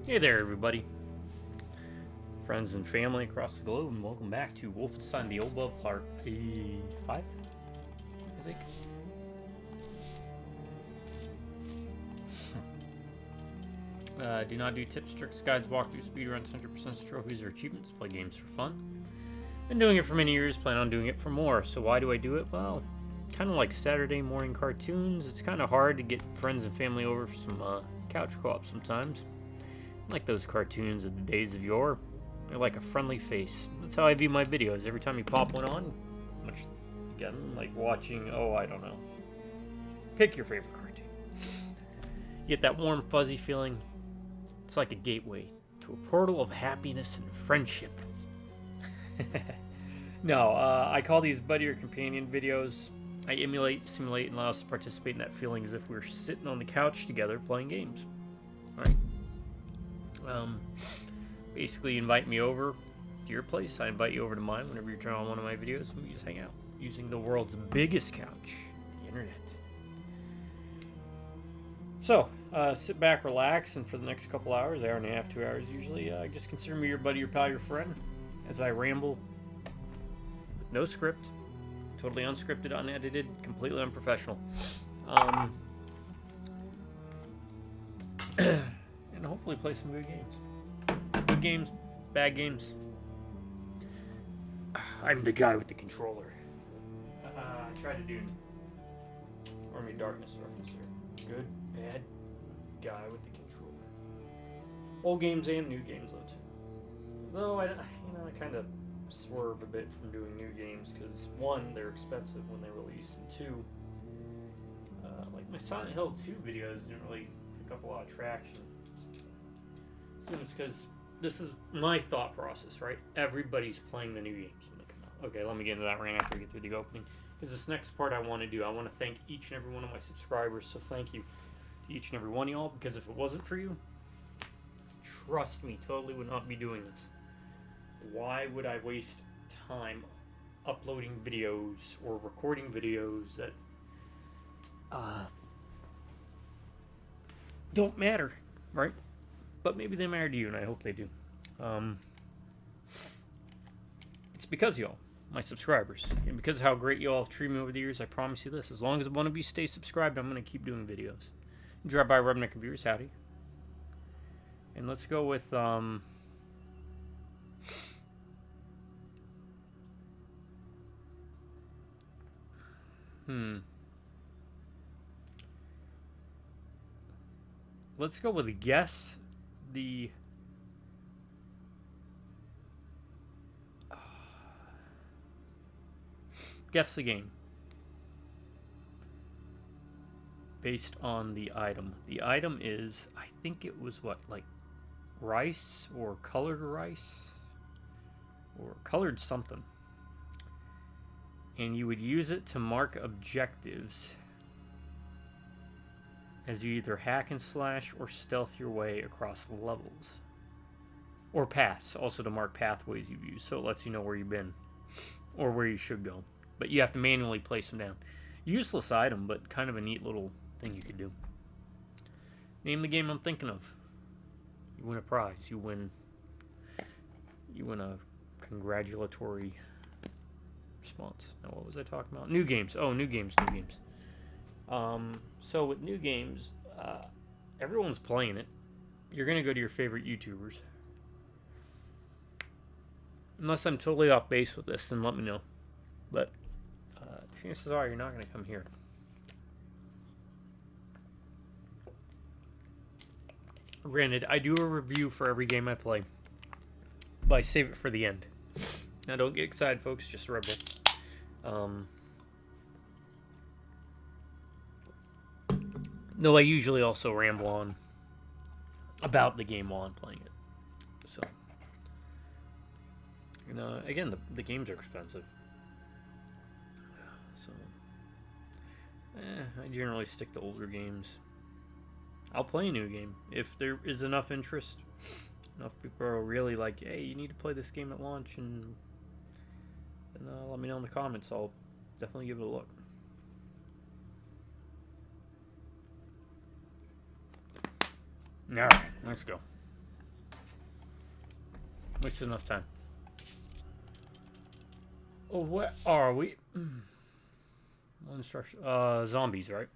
Hey there, everybody, friends and family across the globe, and welcome back to Wolfenstein: The Old Blood Part 5, I think. Do not do tips, tricks, guides, walkthroughs, speedruns, 100% trophies, or achievements. Play games for fun. Been doing it for many years, plan on doing it for more. So why do I do it? Well, kind of like Saturday morning cartoons. It's kind of hard to get friends and family over for some couch co-op sometimes. Like those cartoons of the days of yore. They're like a friendly face. That's how I view my videos. Every time you pop one on, much again, like watching, I don't know. Pick your favorite cartoon. You get that warm, fuzzy feeling. It's like a gateway to a portal of happiness and friendship. No, I call these buddy or companion videos. I emulate, simulate, and allow us to participate in that feeling as if we were sitting on the couch together playing games. Alright? Basically, invite me over to your place. I invite you over to mine whenever you turn on one of my videos, and we just hang out using the world's biggest couch, the internet. So, sit back, relax, and for the next couple hours, hour and a half, 2 hours usually, just consider me your buddy, your pal, your friend, as I ramble with no script, totally unscripted, unedited, completely unprofessional. And hopefully play some good games. Good games, bad games. I'm the guy with the controller. I tried to do Army of Darkness reference there. Good, bad guy with the controller. Old games and new games though too. Though I kind of swerve a bit from doing new games because one, they're expensive when they release, and two, like my Silent Hill 2 videos didn't really pick up a lot of traction. So it's because this is my thought process, right? Everybody's playing the new games when they come out. Okay, let me get into that right after we get through the opening. Because this next part I want to do, I want to thank each and every one of my subscribers. So thank you to each and every one of y'all. Because if it wasn't for you, trust me, totally would not be doing this. Why would I waste time uploading videos or recording videos that don't matter, right? But maybe they matter to you, and I hope they do. It's because y'all, my subscribers, and because of how great y'all have treated me over the years. I promise you this: as long as one of you stays subscribed, I'm going to keep doing videos. Drop by Rubneck Viewers, howdy. And let's go with let's go with guess the game based on the item. The item is, I think it was what, like rice or colored rice or colored something. And you would use it to mark objectives as you either hack and slash or stealth your way across levels. Or paths, also to mark pathways you've used, so it lets you know where you've been or where you should go. But you have to manually place them down. Useless item, but kind of a neat little thing you could do. Name the game I'm thinking of. You win a prize. You win a congratulatory response. Now, what was I talking about? New games. Oh, new games. So with new games, everyone's playing it. You're going to go to your favorite YouTubers. Unless I'm totally off base with this, then let me know. But chances are you're not going to come here. Granted, I do a review for every game I play, but I save it for the end. Now, don't get excited, folks. Just a Red Bull. Though I usually also ramble on about the game while I'm playing it. So, again, the games are expensive. So, I generally stick to older games. I'll play a new game if there is enough interest. Enough people are really like, hey, you need to play this game at launch, and let me know in the comments. I'll definitely give it a look. Alright, let's go. Wasted enough time. Oh, what are we? One instruction. Zombies, right?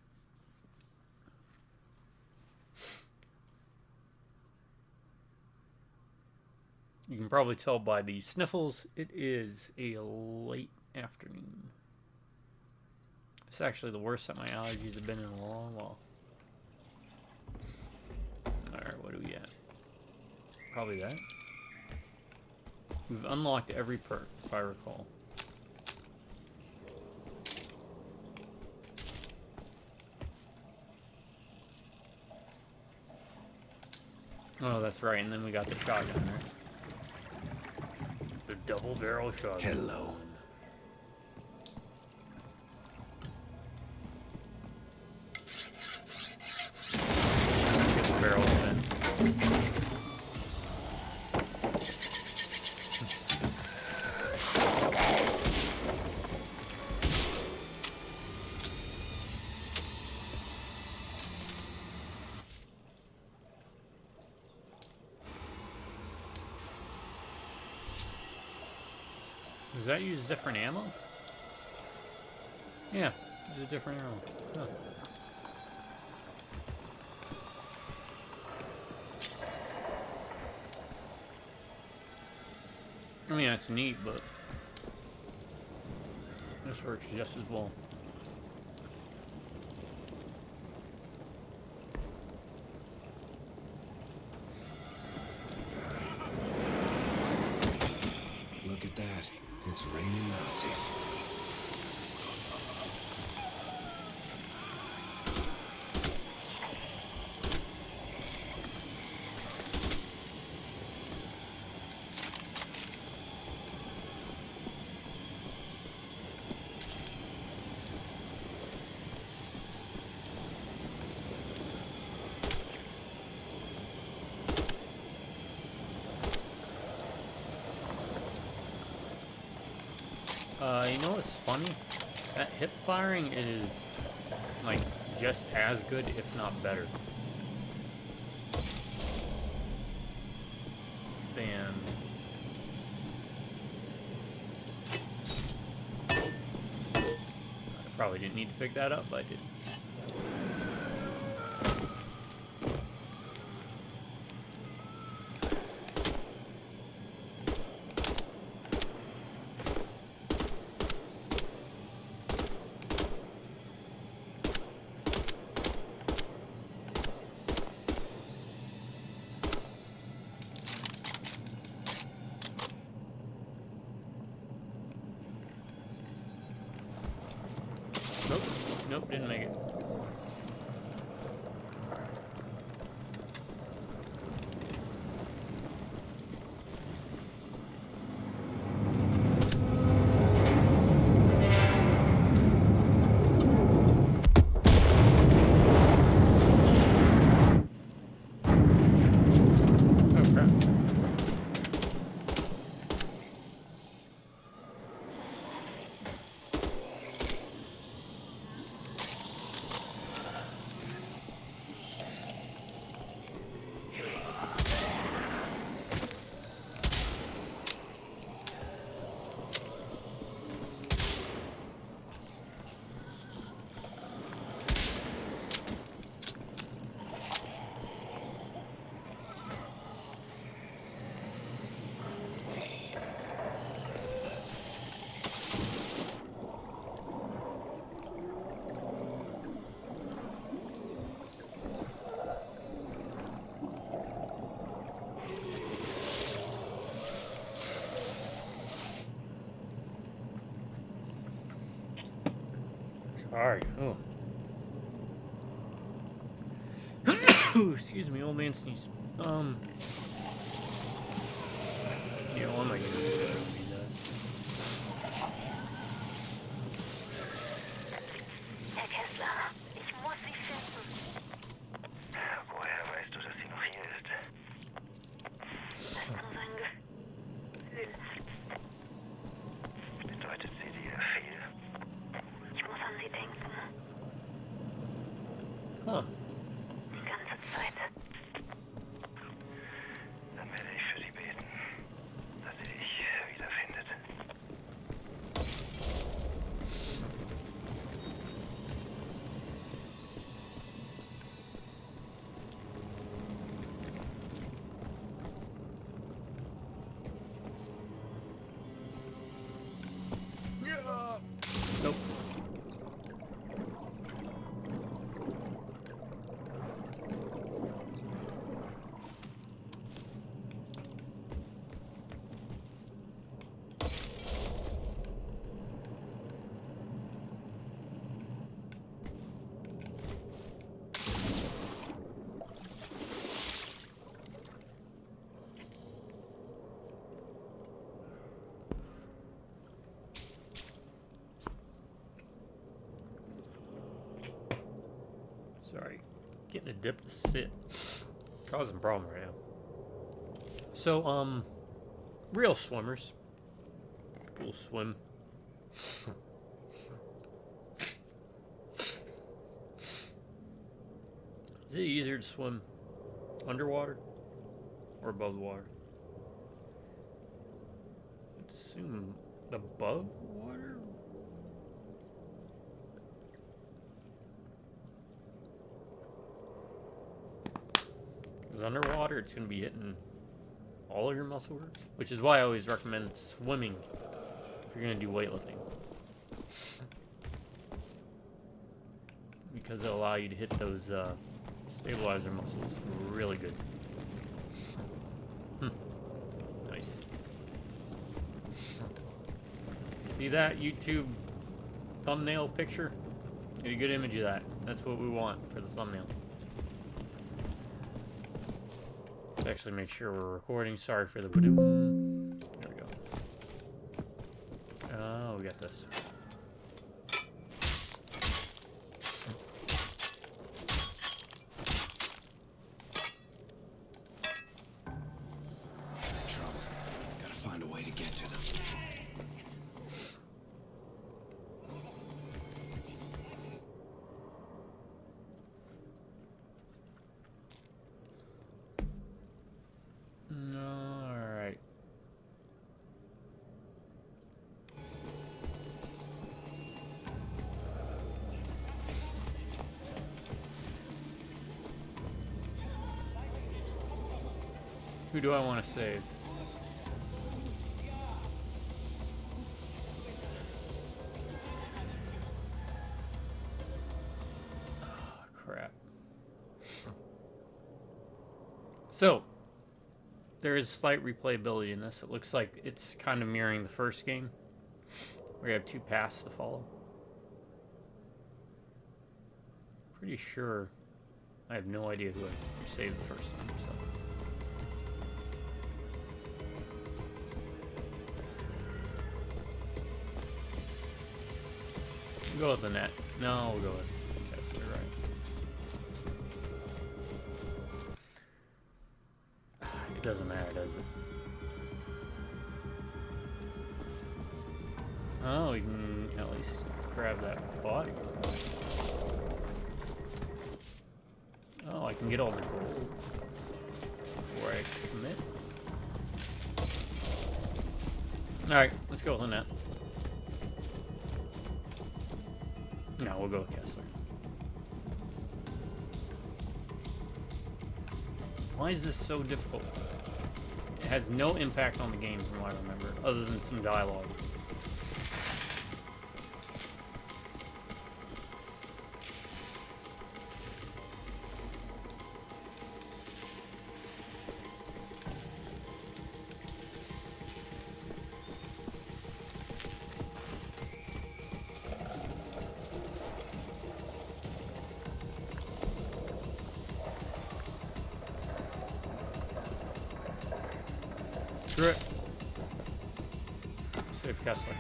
You can probably tell by the sniffles, it is a late afternoon. It's actually the worst that my allergies have been in a long while. Alright, what do we got? Probably that. We've unlocked every perk, if I recall. Oh, that's right, and then we got the shotgun, right? The double barrel shotgun. Hello. Get the barrels in. Does that use different ammo? Yeah, it's a different ammo. Huh. I mean, that's neat, but this works just as well. Look at that. It's raining Nazis. You know what's funny? That hip firing is, like, just as good, if not better, than... I probably didn't need to pick that up, but I did. Nope. Nope, didn't make it. Oh, crap. Sorry. Oh. Excuse me, old man sneeze. Yeah, what am I gonna do if he does? Herr Kessler, ich muss Sie finden. Woher weißt du, dass sie noch hier ist? Das ist nur sein Gefühl. Bedeutet sie dir viel? Ich muss an Sie denken. Huh. Die ganze Zeit. Dann werde ich für sie beten. Sorry. Getting a dip to sit. Causing a problem right now. So, real swimmers will swim. Is it easier to swim underwater or above the water? I'd assume above water? Because underwater, it's going to be hitting all of your muscle groups, which is why I always recommend swimming if you're going to do weightlifting. Because it'll allow you to hit those stabilizer muscles really good. Nice. See that YouTube thumbnail picture? Get a good image of that. That's what we want for the thumbnail. Let's actually make sure we're recording. Sorry for the ba-doom. There we go. Oh, we got this. Trouble. Gotta find a way to get to them. Alright. Who do I want to save? Oh, crap. So, there is slight replayability in this. It looks like it's kind of mirroring the first game, where you have two paths to follow. Pretty sure I have no idea who I saved the first time, so. We'll go with the net. No, we'll go with Kessler, right? It doesn't matter, does it? Oh, we can at least grab that body. Oh, I can get all the gold before I commit. Alright, let's go with the net. No, we'll go with Kessler. Why is this so difficult? It has no impact on the game from what I remember, other than some dialogue. Screw it. Save Kessler.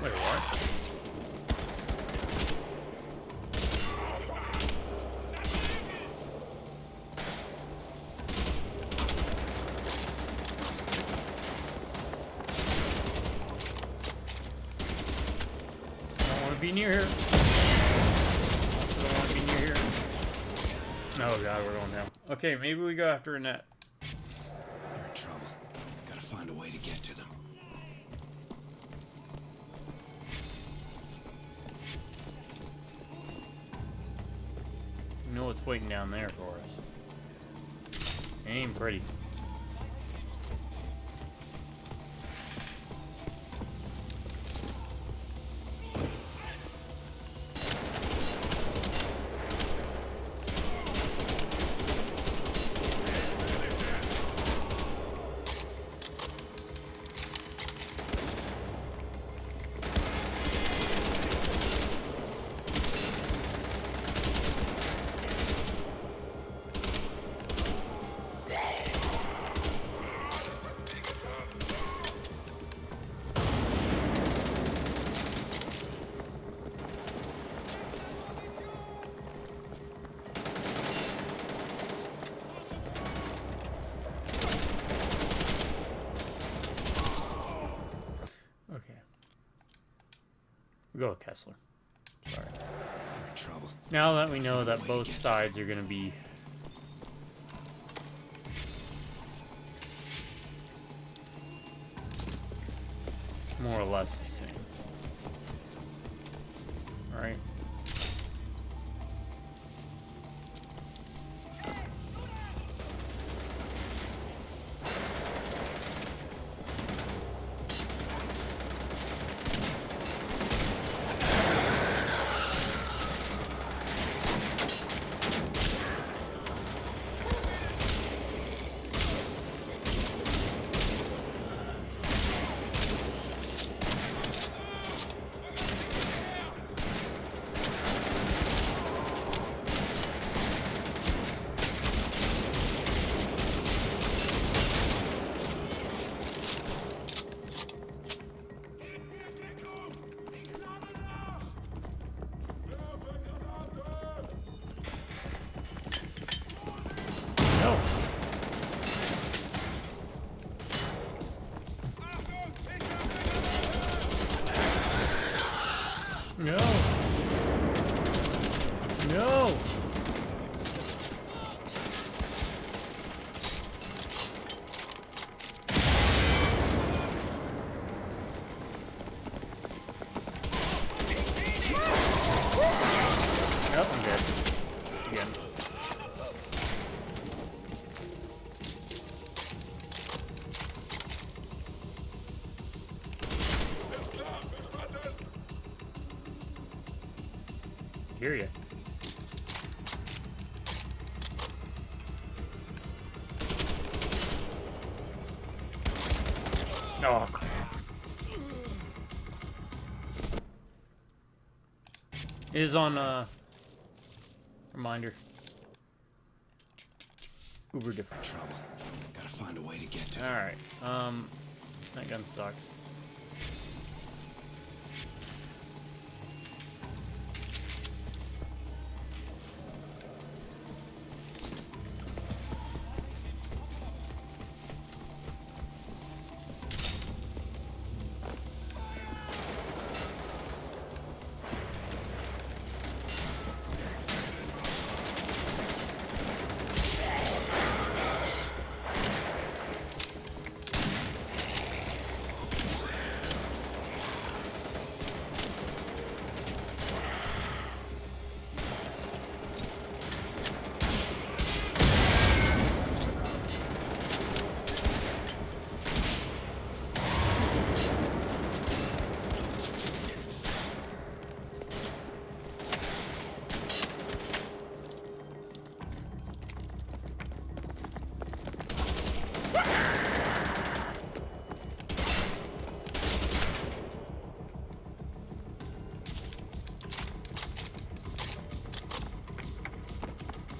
Wait, what? Be near here. Also don't want to be near here. Oh god, we're going down. Okay, maybe we go after a net. They're in trouble. Gotta find a way to get to them. You know what's waiting down there for us. It ain't pretty. Go with Kessler. Sorry. We're in trouble. Now that we know that both sides are going to be more or less the same. Alright. No. No. No. Nope, I'm dead. Again. Hear ya. Oh, crap. It is on, reminder. Uber different. Trouble. Gotta find a way to get to it. Alright, that gun sucks.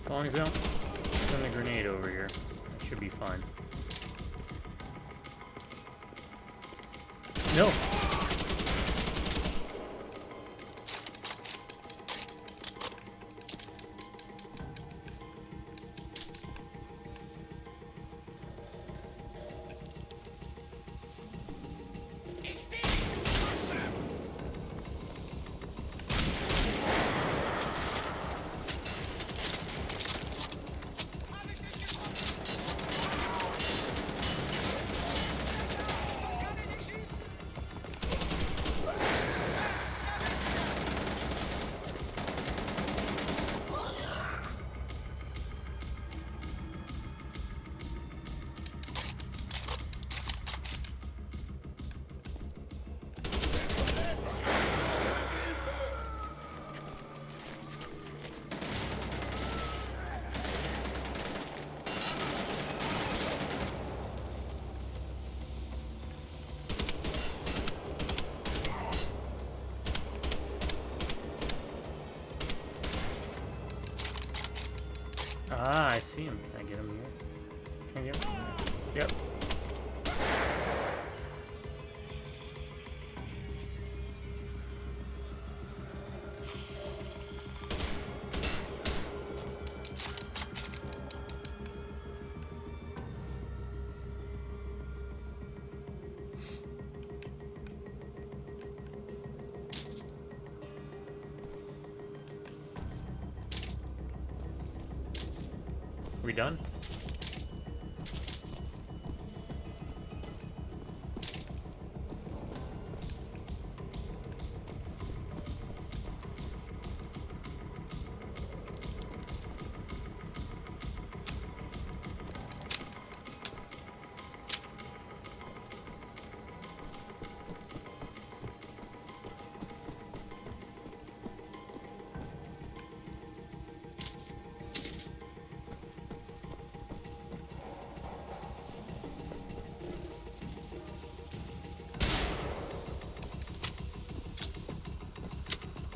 As long as they don't send a grenade over here, it should be fine. No! Ah, I see him. Can I get him here? Can I get him? Yep. We done?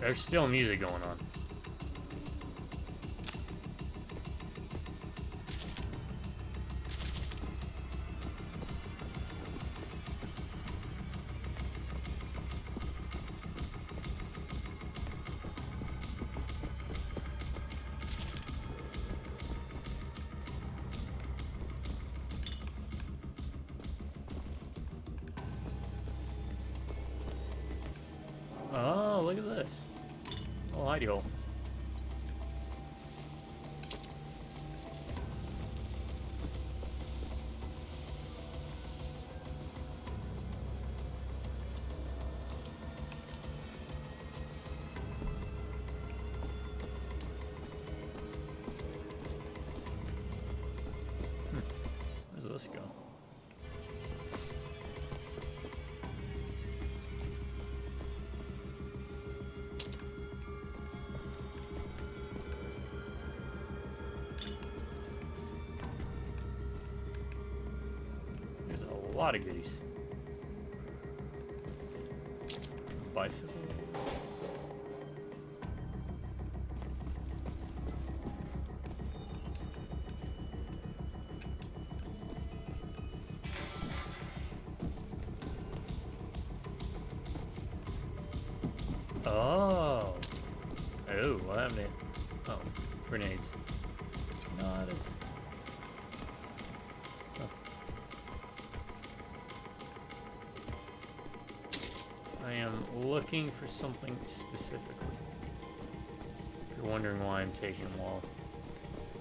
There's still music going on. Oh, look at this. Oh, hidey hole. Where does this go? There's a lot of goodies. Bicycle. Oh. Oh, what happened there? Oh, grenades. No, it is. Oh. I am looking for something specifically. If you're wondering why I'm taking a while.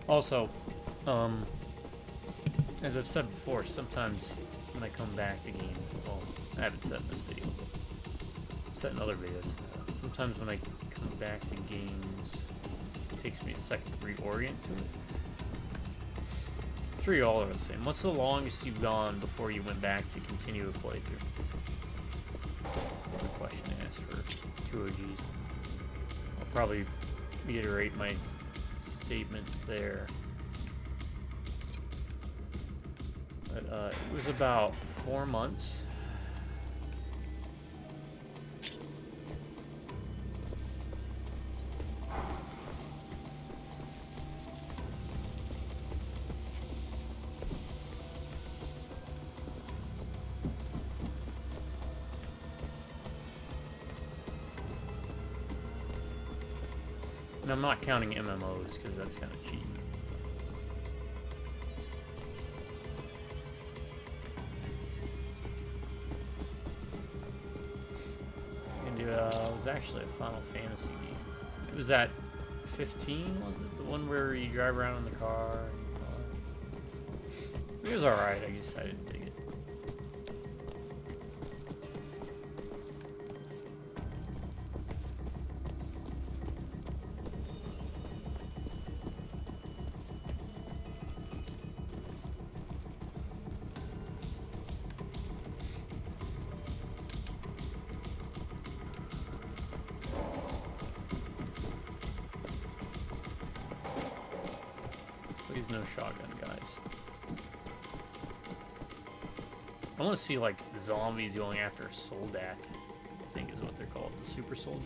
Also, as I've said before, sometimes when I come back to game, well, I haven't said in this video, but I've said in other videos. Sometimes when I come back to games, it takes me a second to reorient to it. I'm sure you all are the same. What's the longest you've gone before you went back to continue a playthrough? That's a good question to ask for 2 OGs. I'll probably reiterate my statement there. But it was about 4 months. And I'm not counting MMOs because that's kind of cheap. And it was actually a Final Fantasy game. It was at 15, was it? The one where you drive around in the car. It was alright, I guess I didn't dig it. Please no shotgun, guys. I want to see, like, zombies going after a soldat, I think is what they're called, the super soldiers.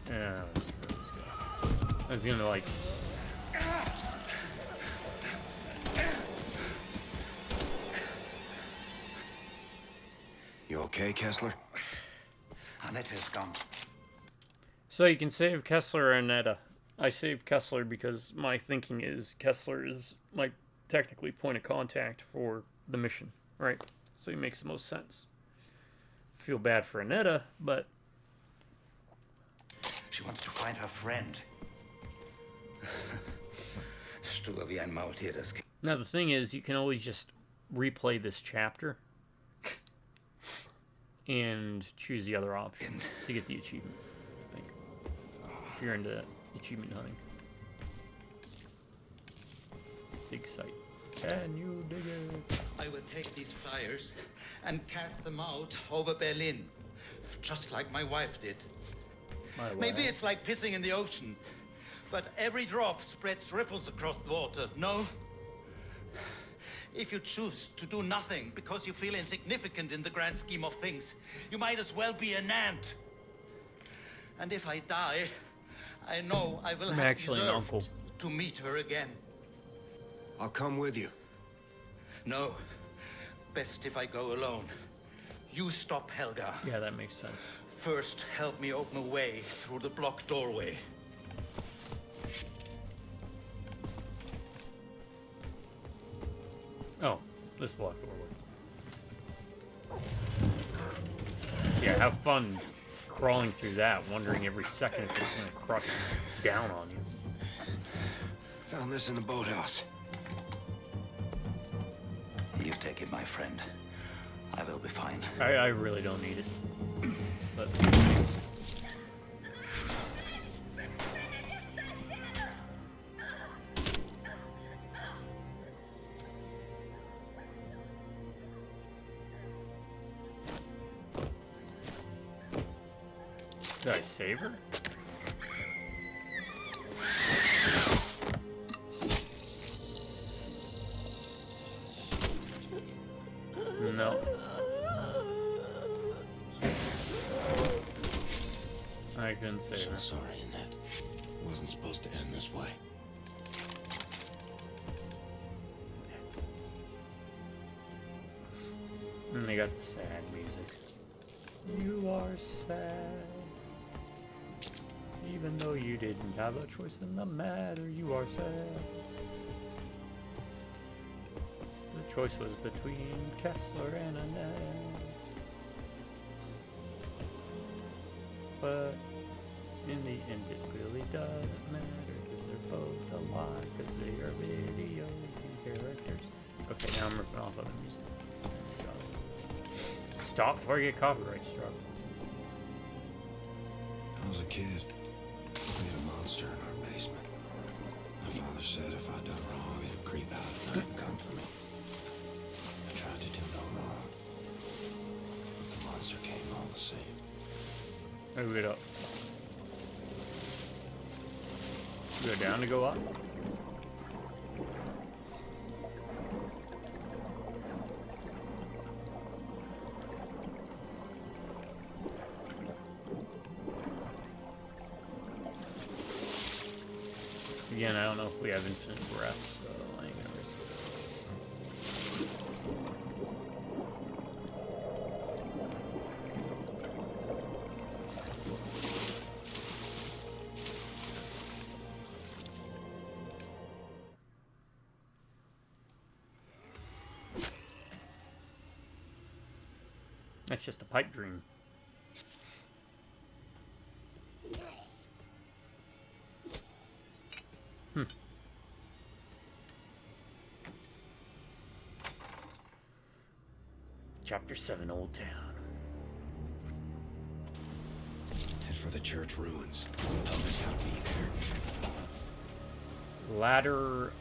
Yeah, let's go. I was gonna, like... You okay, Kessler? Annette is gone. So you can save Kessler and Netta. I saved Kessler because my thinking is Kessler is my technically point of contact for the mission, right? So he makes the most sense. Feel bad for Annetta, but She wants to find her friend. Stur wie ein Maultier, das Kind. now the thing is, you can always just replay this chapter and choose the other option to get the achievement, I think. If you're into achievement hunting. Dig site. Can you dig it? I will take these flyers and cast them out over Berlin, just like my wife did. My Maybe wife. it's like pissing in the ocean, but every drop spreads ripples across the water, no? If you choose to do nothing because you feel insignificant in the grand scheme of things, you might as well be an ant. And if I die, I know I will I'm have actually an deserved uncle. to meet her again. I'll come with you. No, best if I go alone. You stop Helga. Yeah, that makes sense. First, help me open a way through the blocked doorway. Oh, this block doorway. Yeah, have fun crawling through that, wondering every second if it's gonna crush down on you. Found this in the boathouse. You've taken my friend. I will be fine. I really don't need it. But did I save her? No. I couldn't save So her. sorry, Annette. Wasn't supposed to end this way. And they got the sad music. You are sad. Even though you didn't have a choice in the matter, you are sad. The choice was between Kessler and Annette. But in the end, it really doesn't matter because they're both alive because they are video game characters. Okay, now I'm ripping off other music. Stop before I get copyright struck. I was a kid. We had a monster in our basement. My father said if I'd done wrong, it'd creep out at night and come for me. I tried to do no wrong. But the monster came all the same. Move it up. Go down to go up. Again, I don't know if we have infinite breath, so I ain't gonna risk it. That's just a pipe dream. Chapter 7, Old Town. Head for the church ruins. Helga's gotta be there. Ladder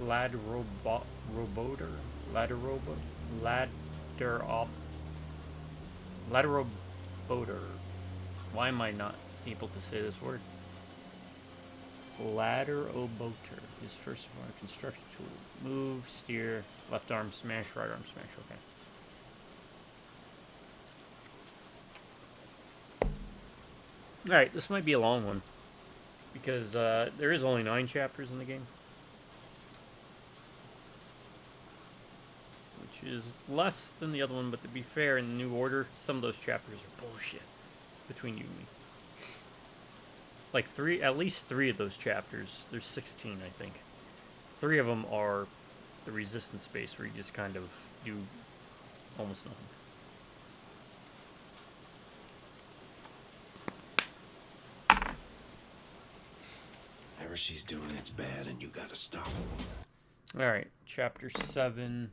roboter? Ladderoboter. Why am I not able to say this word? Ladderoboter is first of all a construction tool. Move, steer, left arm smash, right arm smash. Okay. Alright, this might be a long one. Because there is only 9 chapters in the game. Which is less than the other one, but to be fair, in the new order, some of those chapters are bullshit. Between you and me. like at least 3 of those chapters. There's 16, I think. 3 of them are the resistance space where you just kind of do almost nothing. Whatever she's doing, it's bad, and you gotta stop it. All right, chapter 7.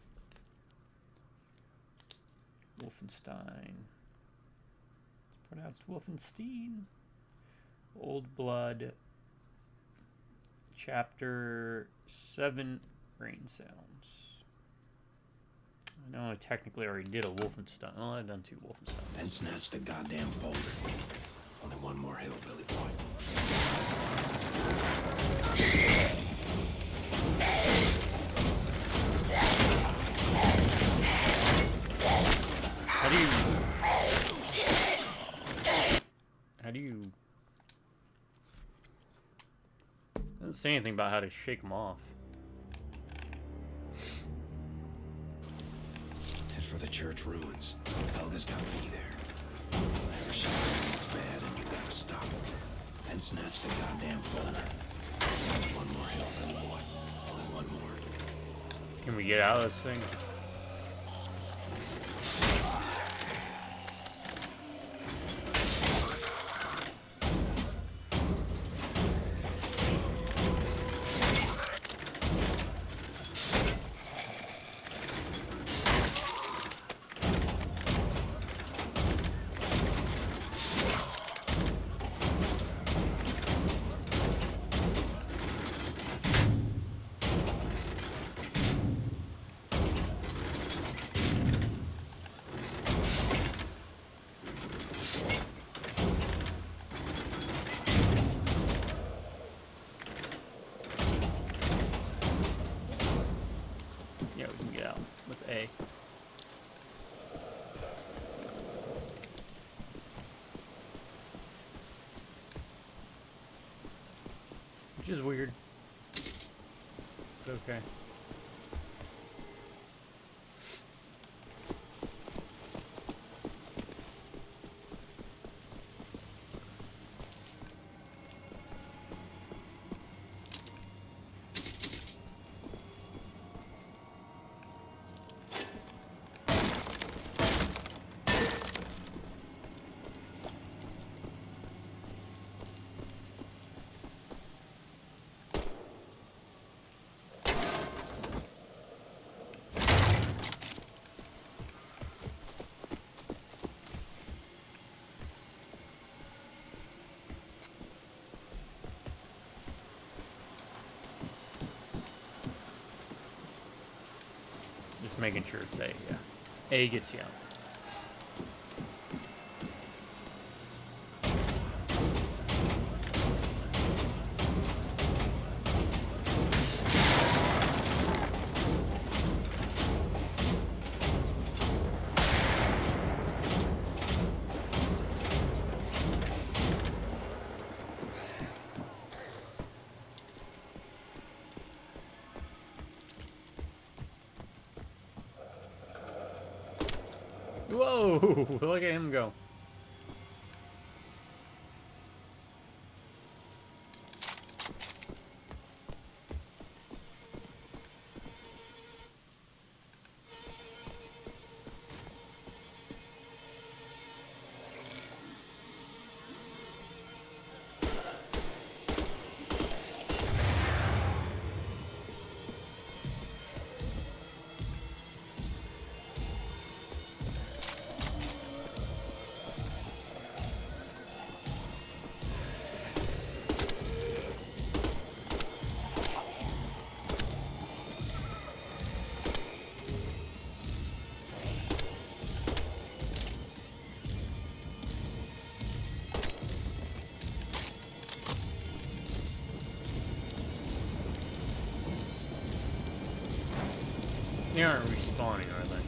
Wolfenstein. It's pronounced Wolfenstein. Old Blood. Chapter 7, Rain Sounds. I know I technically already did a Wolfenstein. Oh, I've done 2 Wolfenstein. And snatch the goddamn folder. Only one more hillbilly boy. How do you... Doesn't say anything about how to shake them off. Head for the church ruins. Helga's gotta be there. Whatever she's doing, it's bad, and you gotta stop it. And snatch the goddamn folder. One more hillbilly boy. Only one more. Can we get out of this thing? Yeah, we can get out with A. Which is weird. But okay. Just making sure it's A, yeah. A gets you out. Whoa! Look at him go. They aren't respawning, are they?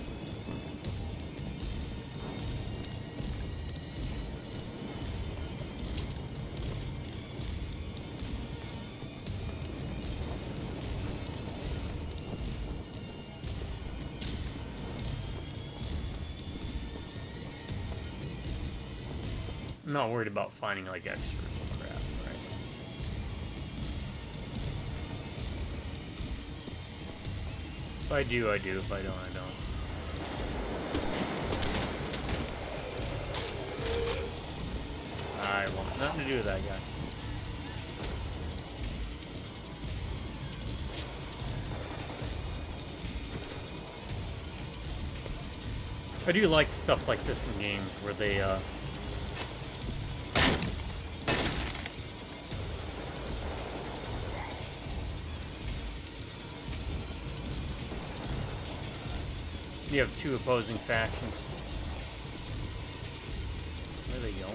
I'm not worried about finding like extras and crap, right? I do, I do. If I don't, I don't. I want nothing to do with that guy. I do like stuff like this in games where they, you have two opposing factions. Where are they going?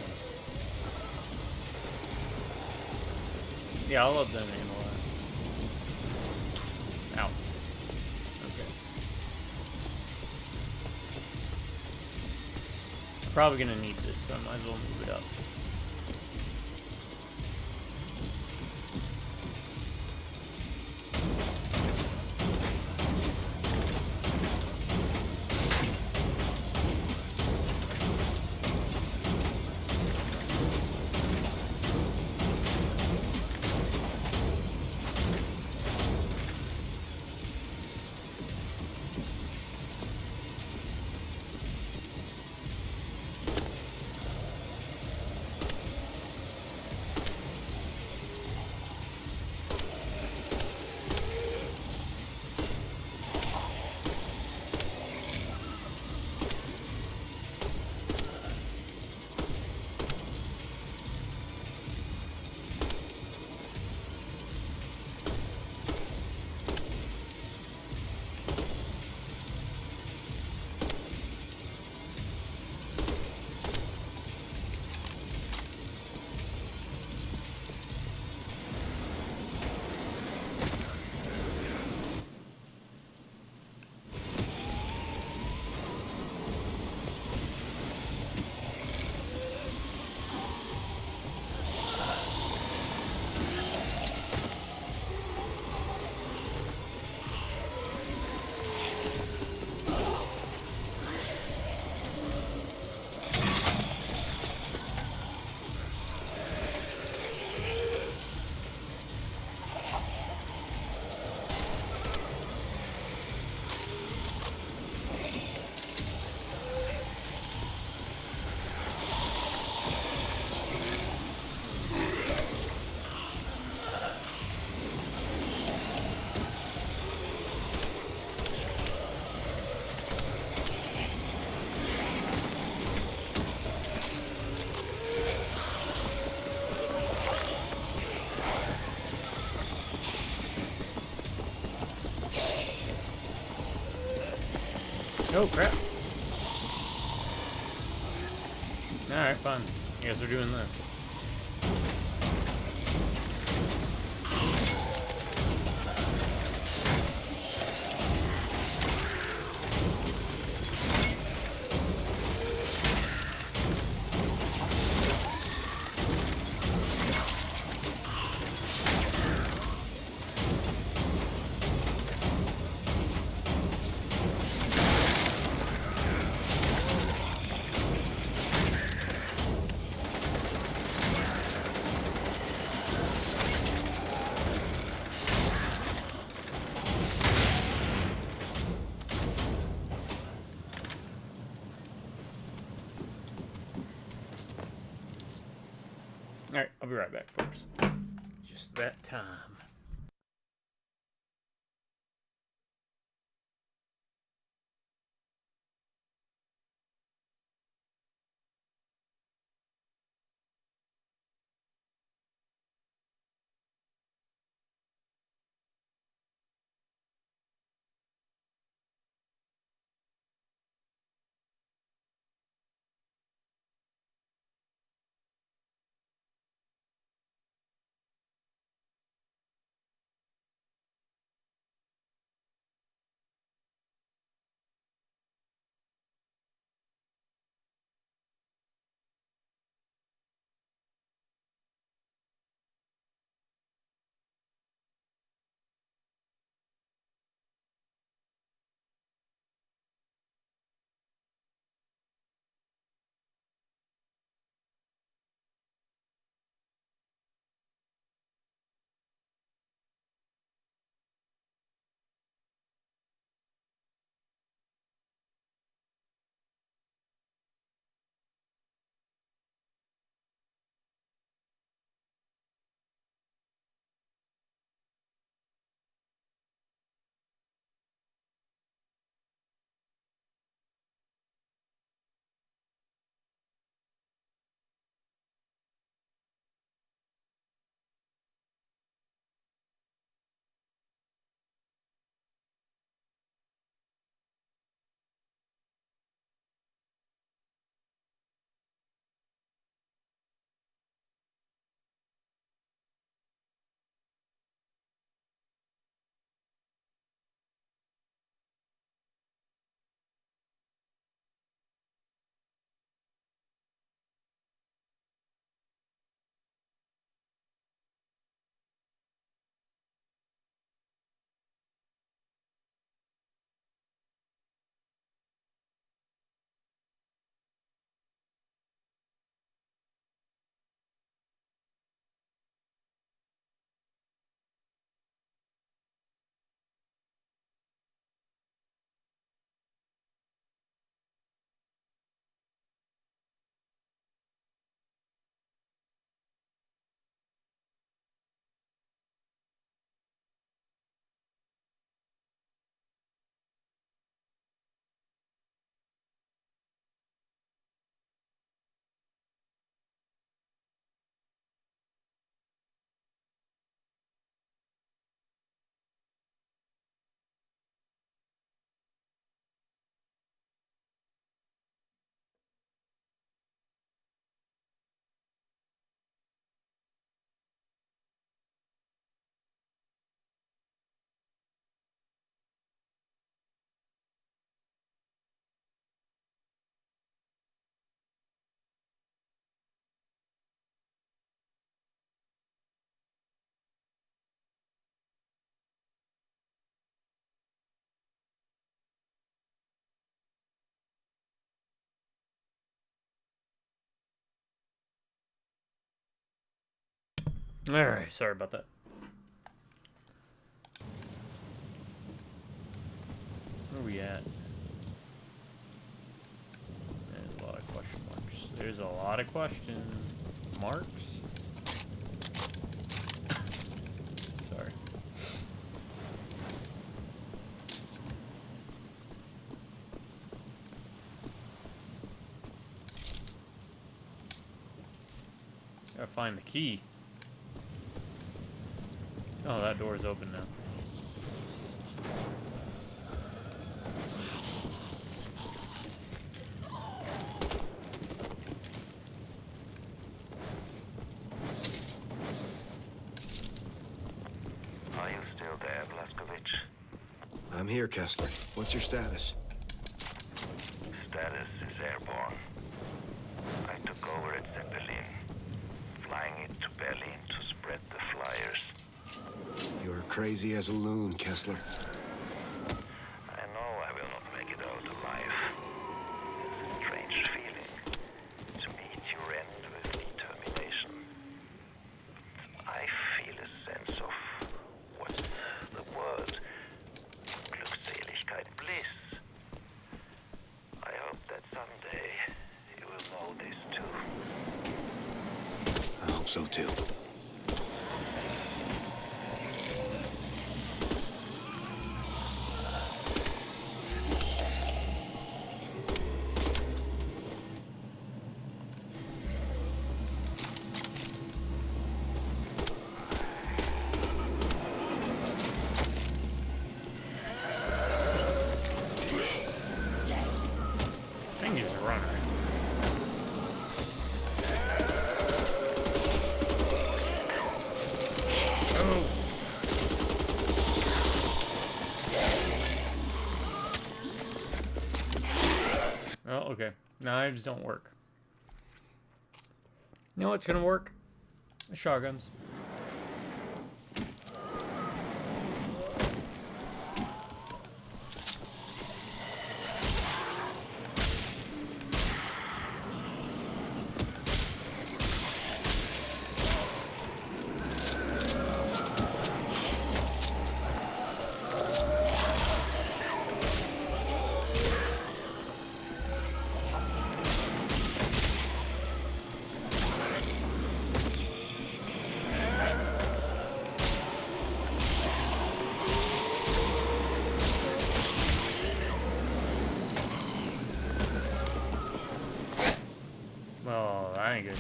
Yeah, I love them name a lot. Ow. Okay. Probably gonna need this, so I might as well move it up. Oh, crap. Alright, fine. I guess we're doing this. Alright, I'll be right back, folks. Just that time. Alright, sorry about that. Where are we at? There's a lot of question marks. There's a lot of question marks. Sorry. Gotta find the key. Oh, that door's open now. Are you still there, Blaskovich? I'm here, Kessler. What's your status? Status is airborne. I took over at Zeppelin, flying it to Berlin to spread the flyers. You're crazy as a loon, Kessler. I know I will not make it out alive. It's a strange feeling to meet your end with determination. I feel a sense of what's the word? Glückseligkeit, bliss. I hope that someday you will know this too. I hope so, too. I think he's a runner. Oh. Oh, okay. Knives don't work. You know what's gonna work? The shotguns. Oh, that ain't good.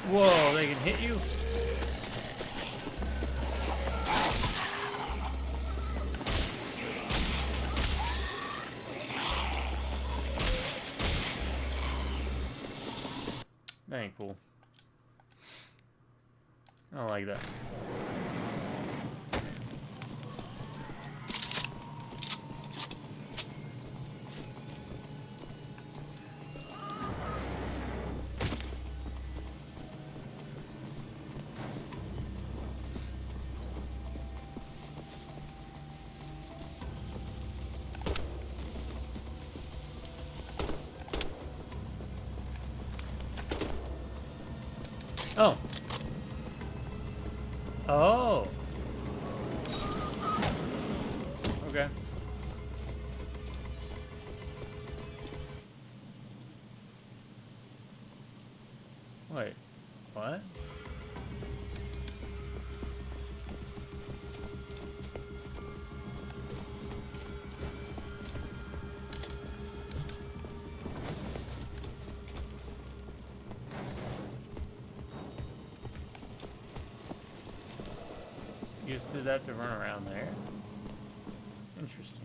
Whoa, they can hit you? That ain't cool. I don't like that. Oh. Oh. Okay. Wait. What? You just did that to run around there? Interesting.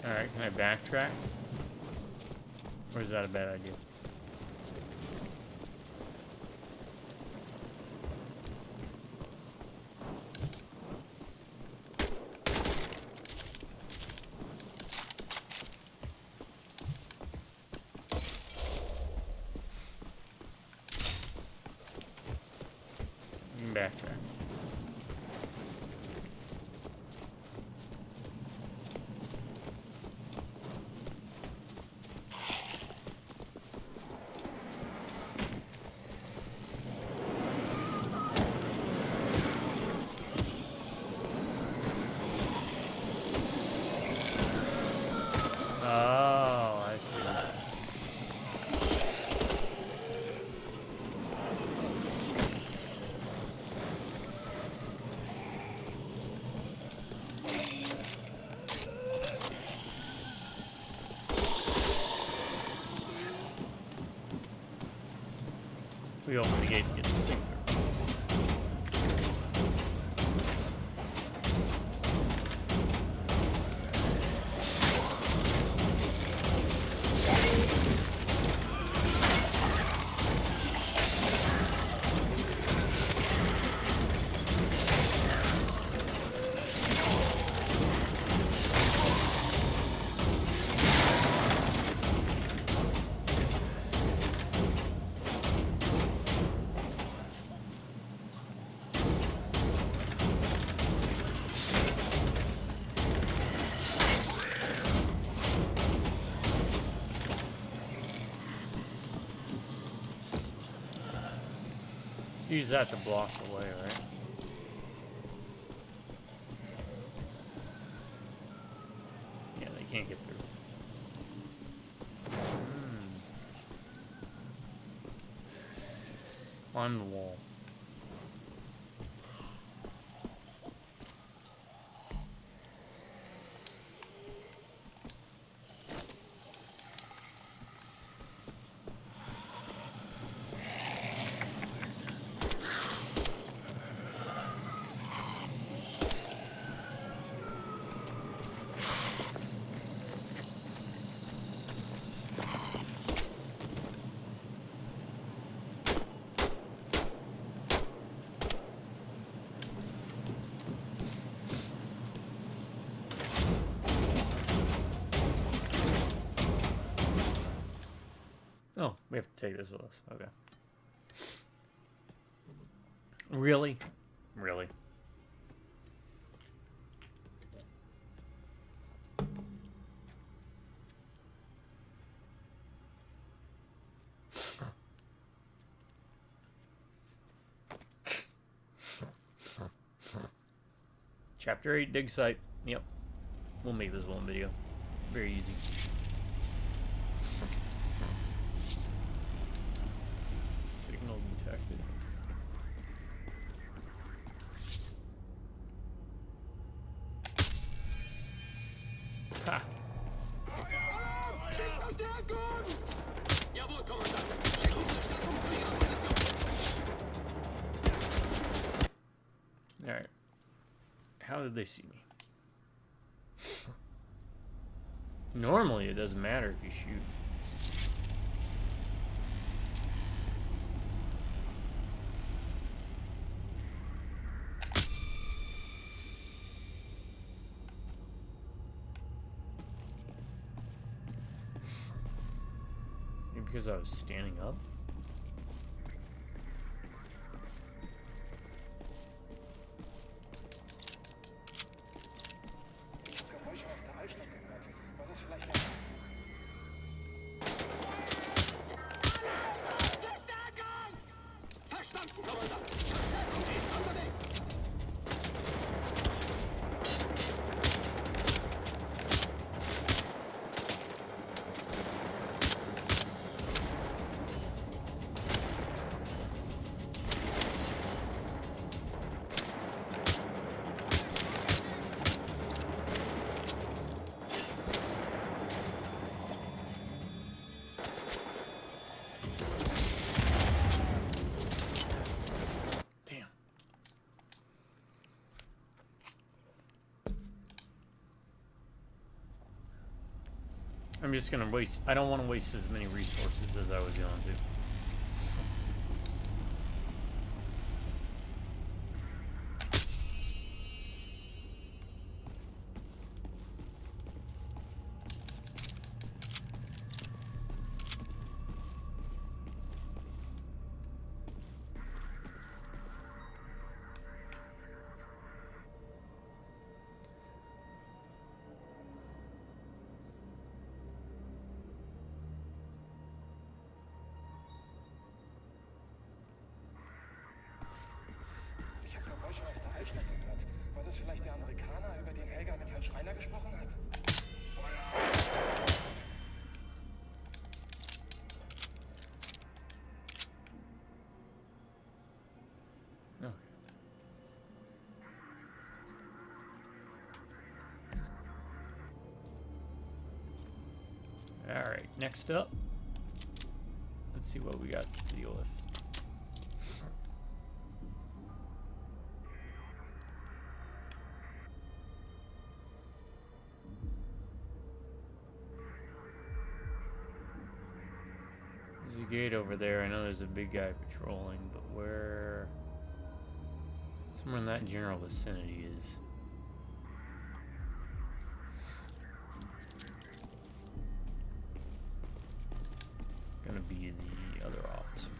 Alright, can I backtrack? Or is that a bad idea? backtrack. Oh, I see. We open the gate to get this thing through. Use that to block the way, right? Yeah, they can't get through. Climb the wall. Oh, we have to take this with us. Okay. Really? Really? Chapter 8, dig site. Yep. We'll make this one video. Very easy. Signal detected. Ha! Alright. How did they see me? Normally, it doesn't matter if you shoot. Maybe because I was standing up? I'm just gonna waste. I don't want to waste as many resources as I was going to. schon aus der Altstadt gehört. War das vielleicht der Amerikaner, über den Helga mit Herrn Schreiner gesprochen hat? Okay. Alright, next up. Let's see what we got to deal with. There's a gate over there. I know there's a big guy patrolling, but where? Somewhere in that general vicinity is. Gonna be the other officer.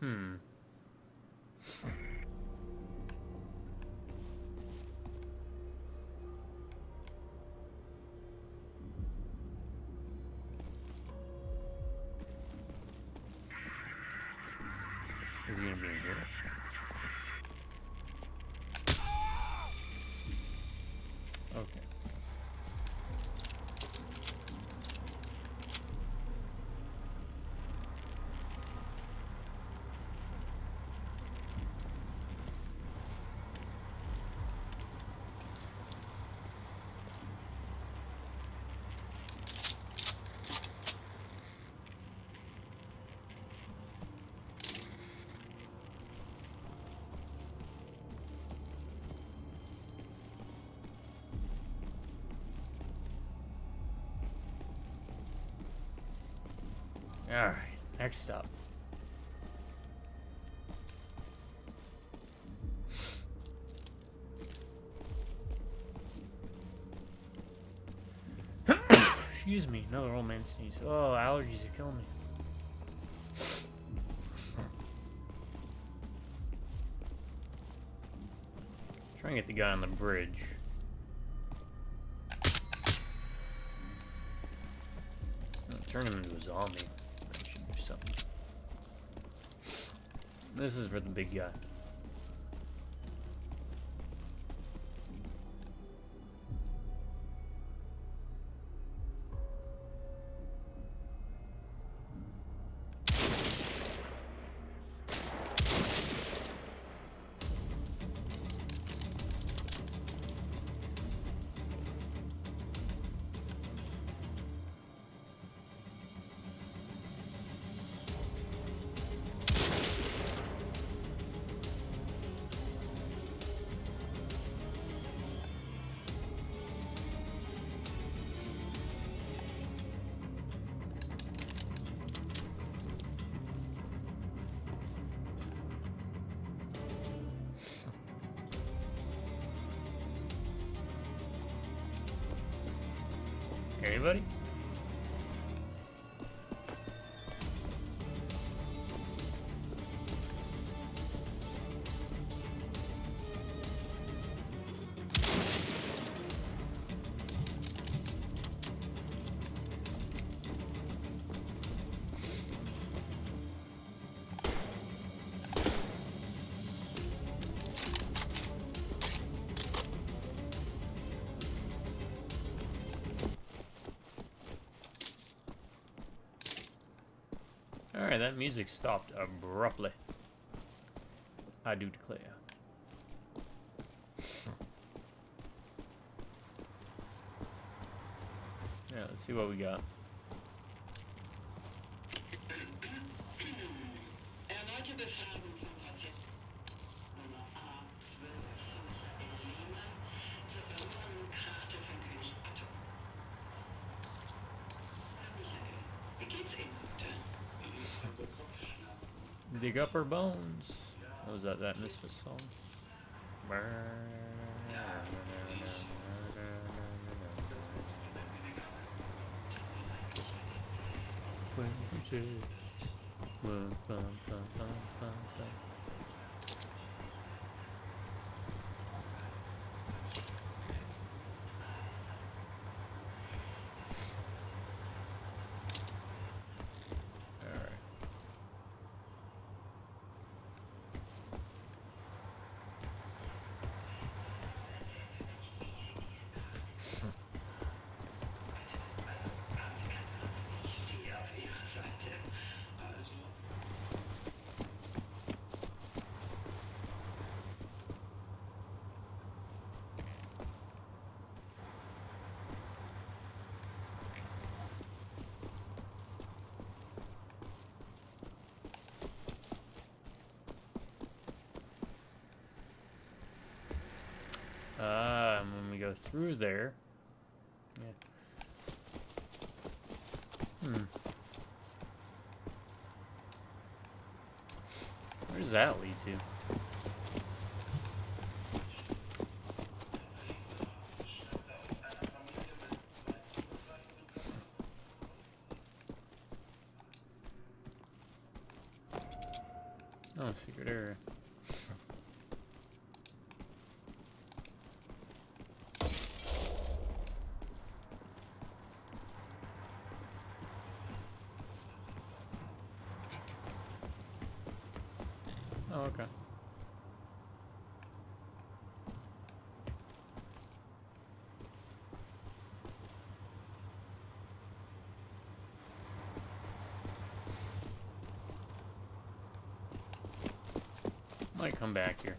Hmm. Is he gonna be in here? Okay. Alright, next up. Excuse me, another old man sneeze. Oh, allergies are killing me. Try and get the guy on the bridge. Turn him into a zombie. That should do something. This is for the big guy. Anybody? Alright, that music stopped abruptly. I do declare. Yeah, let's see what we got. Erneute Befragung von Patienten Nummer A12 von Michael Lehmann zur verlorenen Karte von König Otto. Herr Michael, wie geht's Ihnen heute? Dig up our bones. What was that Misfit song? And when we go through there, yeah. Where does that lead to? Oh, secret area. Oh, okay. Might come back here,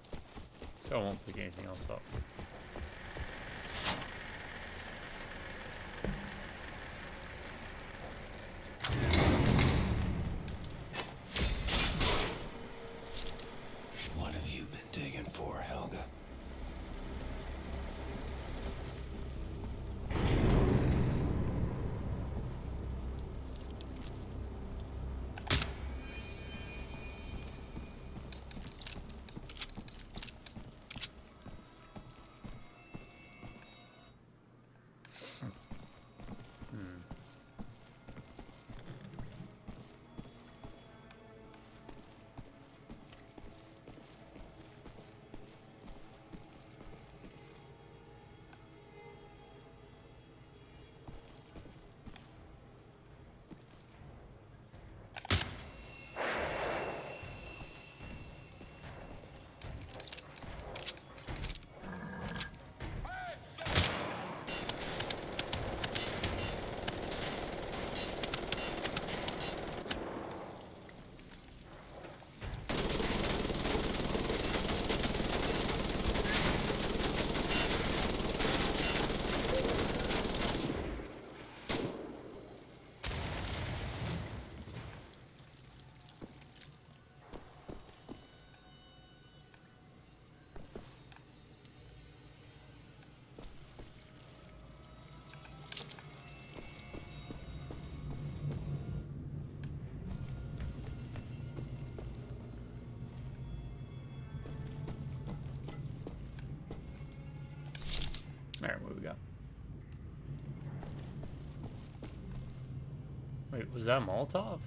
so I won't pick anything else up. What have you been digging for, Helga? Alright, what we got? Wait, was that Molotov?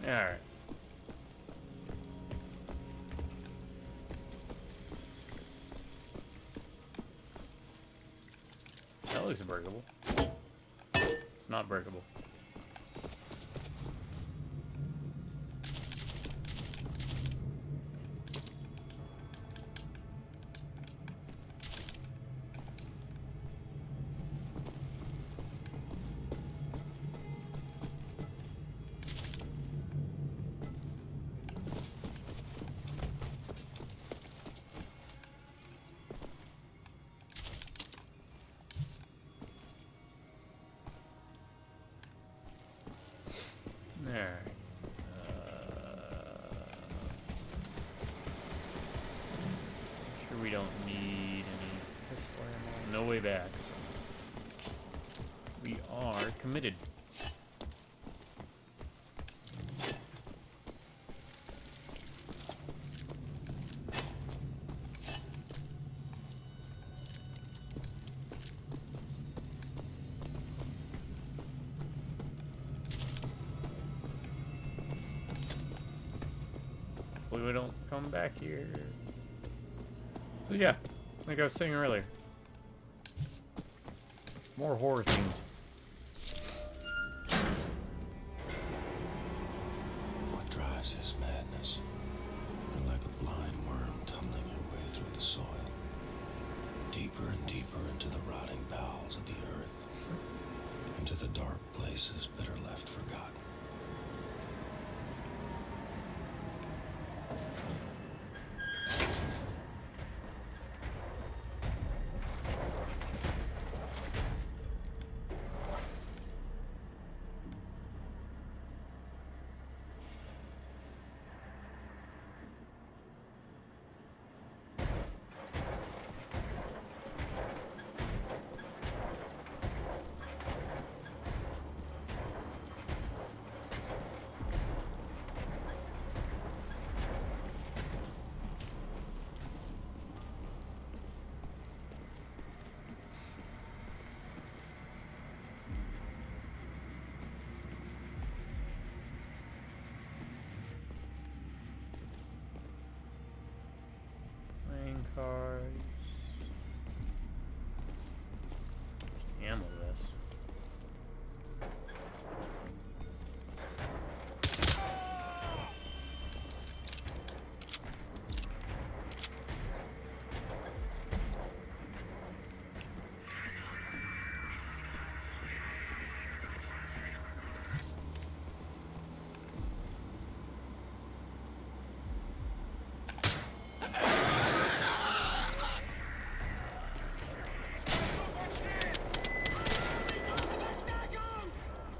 Alright. That looks breakable. It's not breakable. Alright. Sure we don't need any pistol ammo. No way back. We are committed. Hopefully we don't come back here. So yeah, like I was saying earlier. More horror themes. What drives this madness? You're like a blind worm tumbling your way through the soil, deeper and deeper into the rotting bowels of the earth, into the dark places better left forgotten. Playing cards. Ammo this.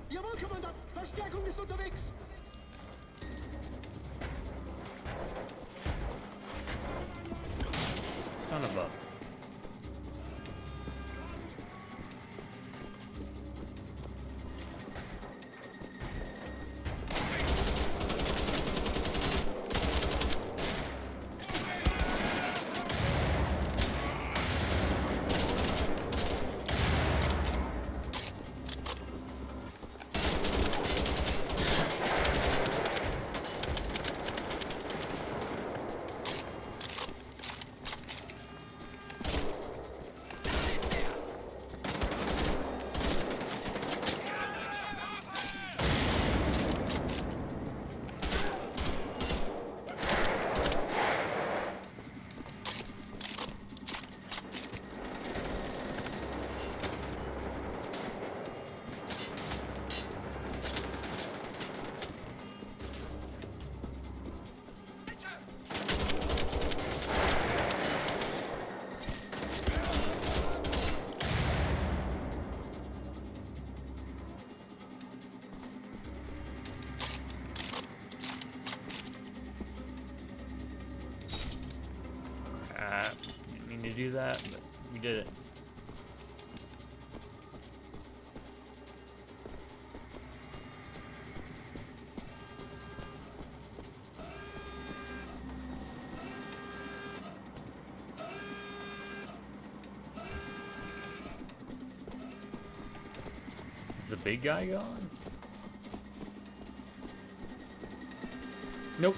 Jawohl, Kommandant! Verstärkung ist unterwegs! Son of a. Didn't mean to do that, but we did it. Is the big guy gone? Nope.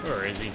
Where is he?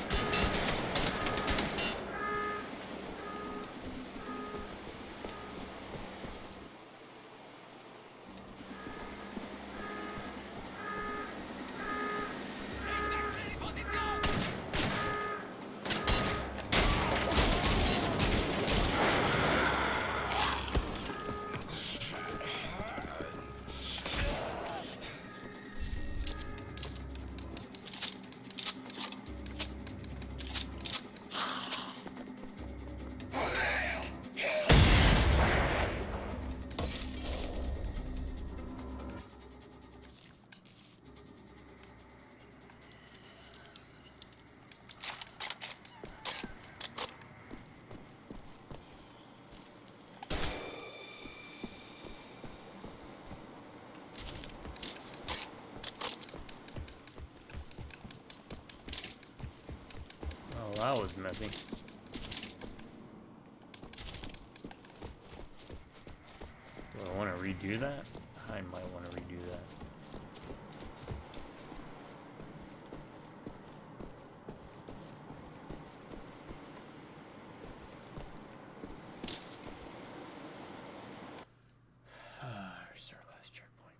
that was messy. Do I want to redo that? I might want to redo that. Here's our last checkpoint.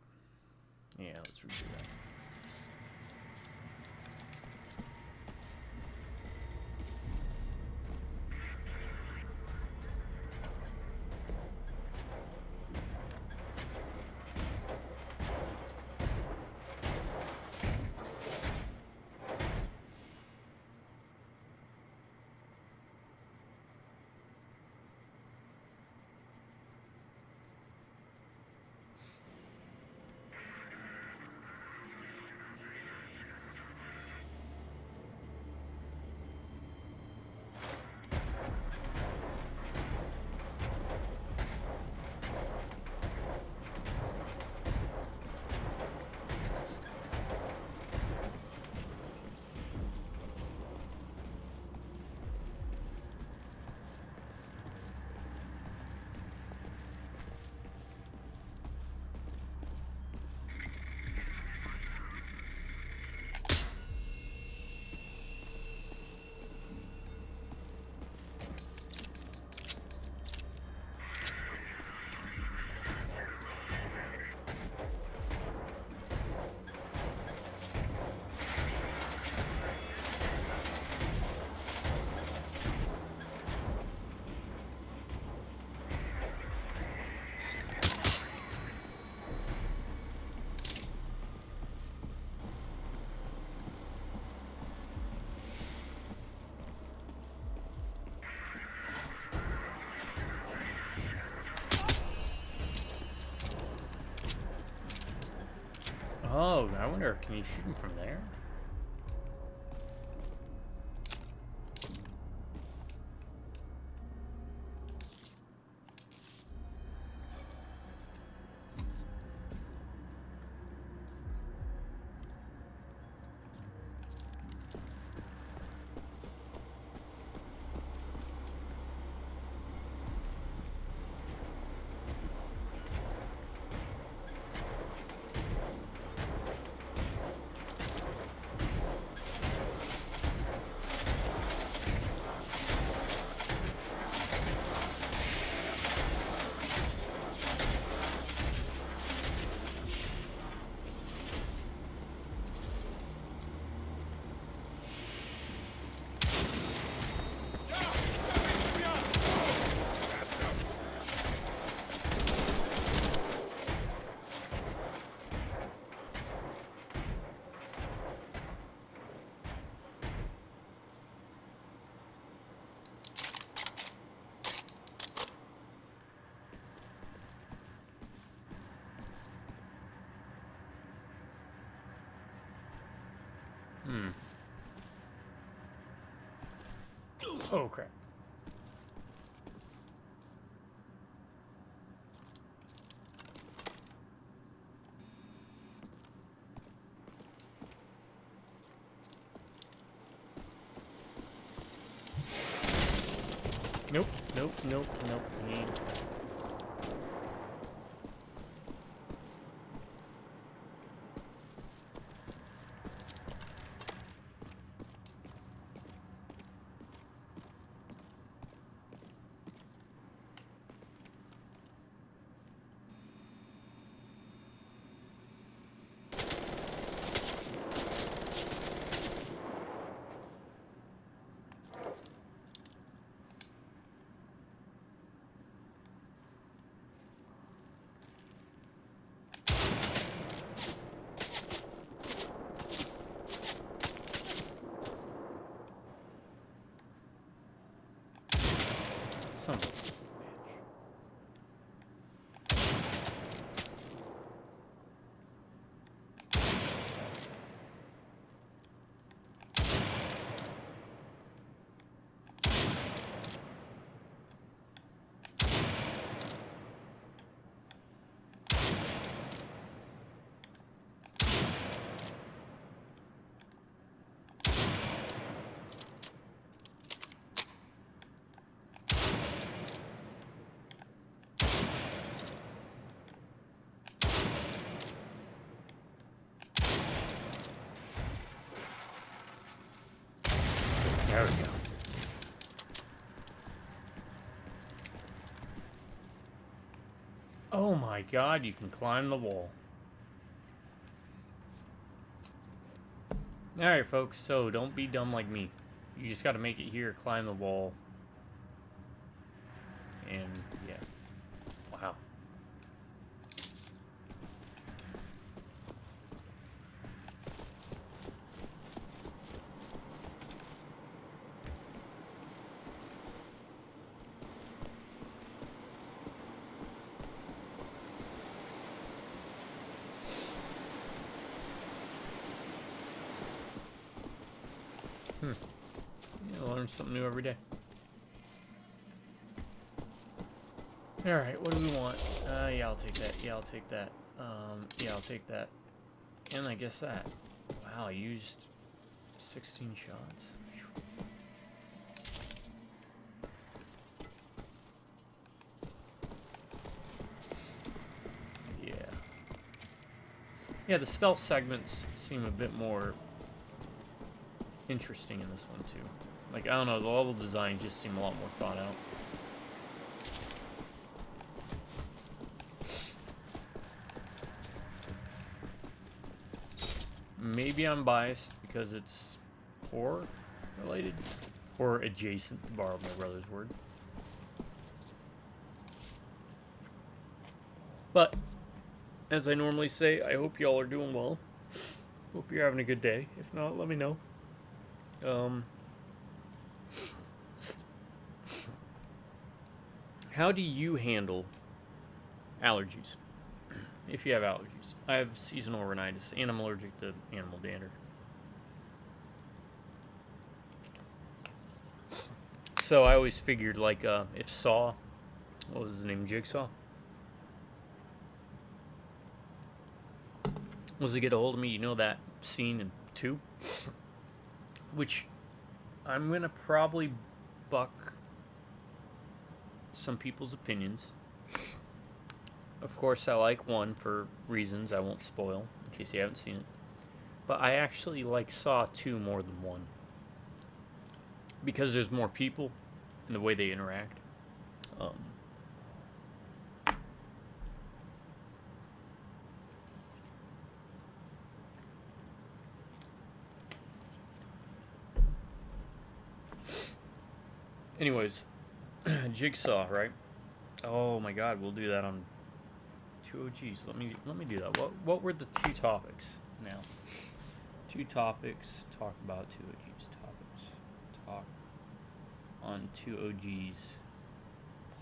Yeah, let's redo that. Oh, I wonder, can you shoot him from there? Oh, crap. Nope, nope, nope, nope. Son of a bitch. Oh my god, you can climb the wall. Alright, folks, so don't be dumb like me. You just gotta make it here, climb the wall. And, yeah. Wow. Yeah, learn something new every day. Alright, what do we want? Yeah, I'll take that. Yeah, I'll take that. Yeah, I'll take that. And I guess that. Wow, I used 16 shots. Yeah. Yeah, the stealth segments seem a bit more interesting in this one, too. Like, I don't know, the level design just seem a lot more thought out. Maybe I'm biased because it's horror related or adjacent, to borrow my brother's word. But as I normally say, I hope y'all are doing well. Hope you're having a good day. If not, let me know. How do you handle allergies? If you have allergies. I have seasonal rhinitis, and I'm allergic to animal dander. So I always figured, like, if Saw, what was his name, Jigsaw, was to get a hold of me, you know that scene in 2? Which I'm going to probably buck some people's opinions. Of course, I like 1 for reasons I won't spoil, in case you haven't seen it. But I actually like Saw 2 more than 1. Because there's more people and the way they interact. Anyways, Jigsaw, right? Oh my god, we'll do that on 2 OGs. Let me do that. What were the 2 topics now? 2 topics. Talk about 2 OGs. Topics. Talk on 2 OGs.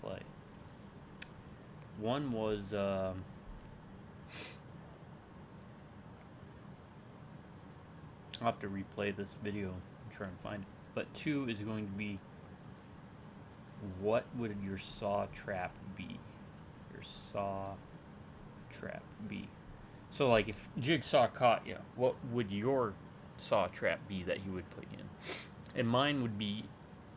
Play. One was I'll have to replay this video and try and find it. But 2 is going to be, what would your saw trap be? Your saw trap be? So, like, if Jigsaw caught you, what would your saw trap be that he would put you in? And mine would be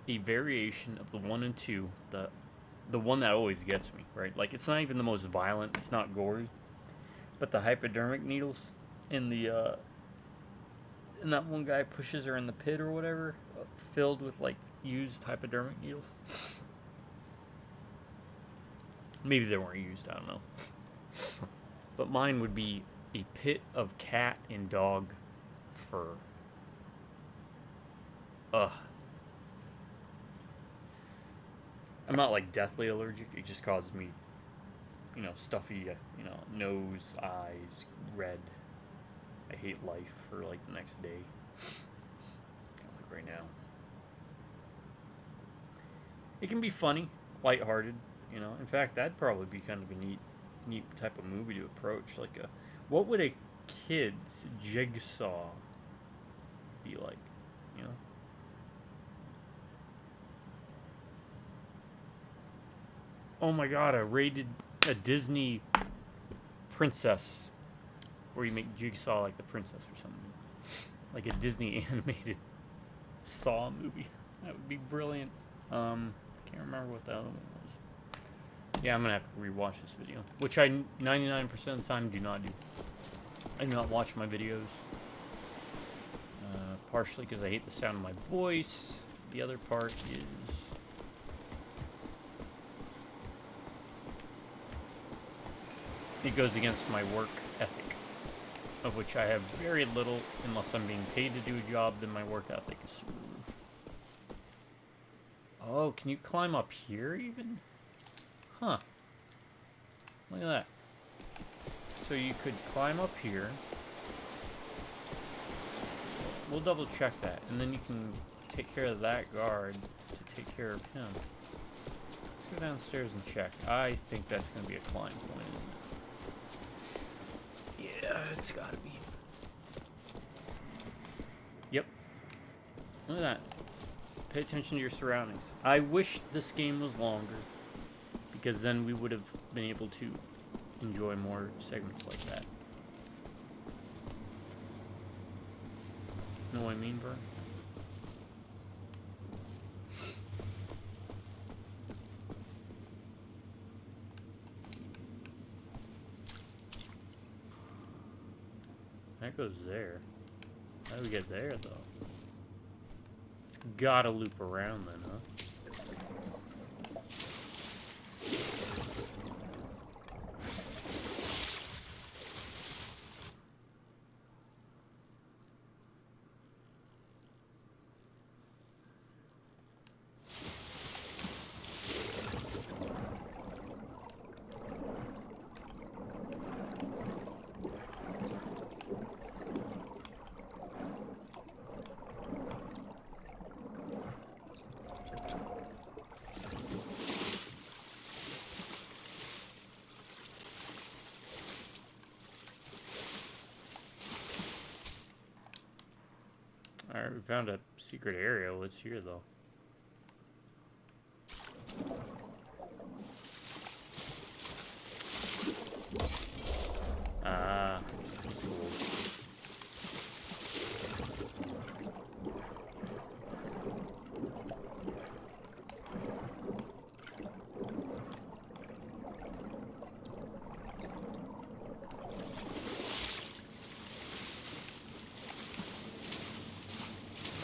a variation of the 1 and 2, the one that always gets me, right? Like, it's not even the most violent, it's not gory, but the hypodermic needles in the and that one guy pushes her in the pit or whatever, filled with, like, used hypodermic needles. Maybe they weren't used, I don't know. But mine would be a pit of cat and dog fur. Ugh. I'm not, like, deathly allergic. It just causes me, stuffy, nose, eyes, red. I hate life for, like, the next day. Like right now. It can be funny, lighthearted, In fact, that'd probably be kind of a neat type of movie to approach. Like, what would a kid's Jigsaw be like, Oh my god, a Disney princess, where you make Jigsaw like the princess or something. Like a Disney animated Saw movie. That would be brilliant. Can't remember what the other one was. Yeah, I'm gonna have to rewatch this video, which I 99% of the time do not do. I do not watch my videos. Partially because I hate the sound of my voice. The other part is it goes against my work ethic, of which I have very little. Unless I'm being paid to do a job, then my work ethic is smooth. Oh, can you climb up here even? Huh. Look at that. So you could climb up here. We'll double check that, and then you can take care of that guard to take care of him. Let's go downstairs and check. I think that's going to be a climb point, isn't it? Yeah, it's got to be. Yep. Look at that. Pay attention to your surroundings. I wish this game was longer, because then we would have been able to enjoy more segments like that. Know what I mean, Vern? That goes there. How do we get there, though? It's gotta loop around then, huh? Alright, we found a secret area. What's here, though? Ah, that's cool.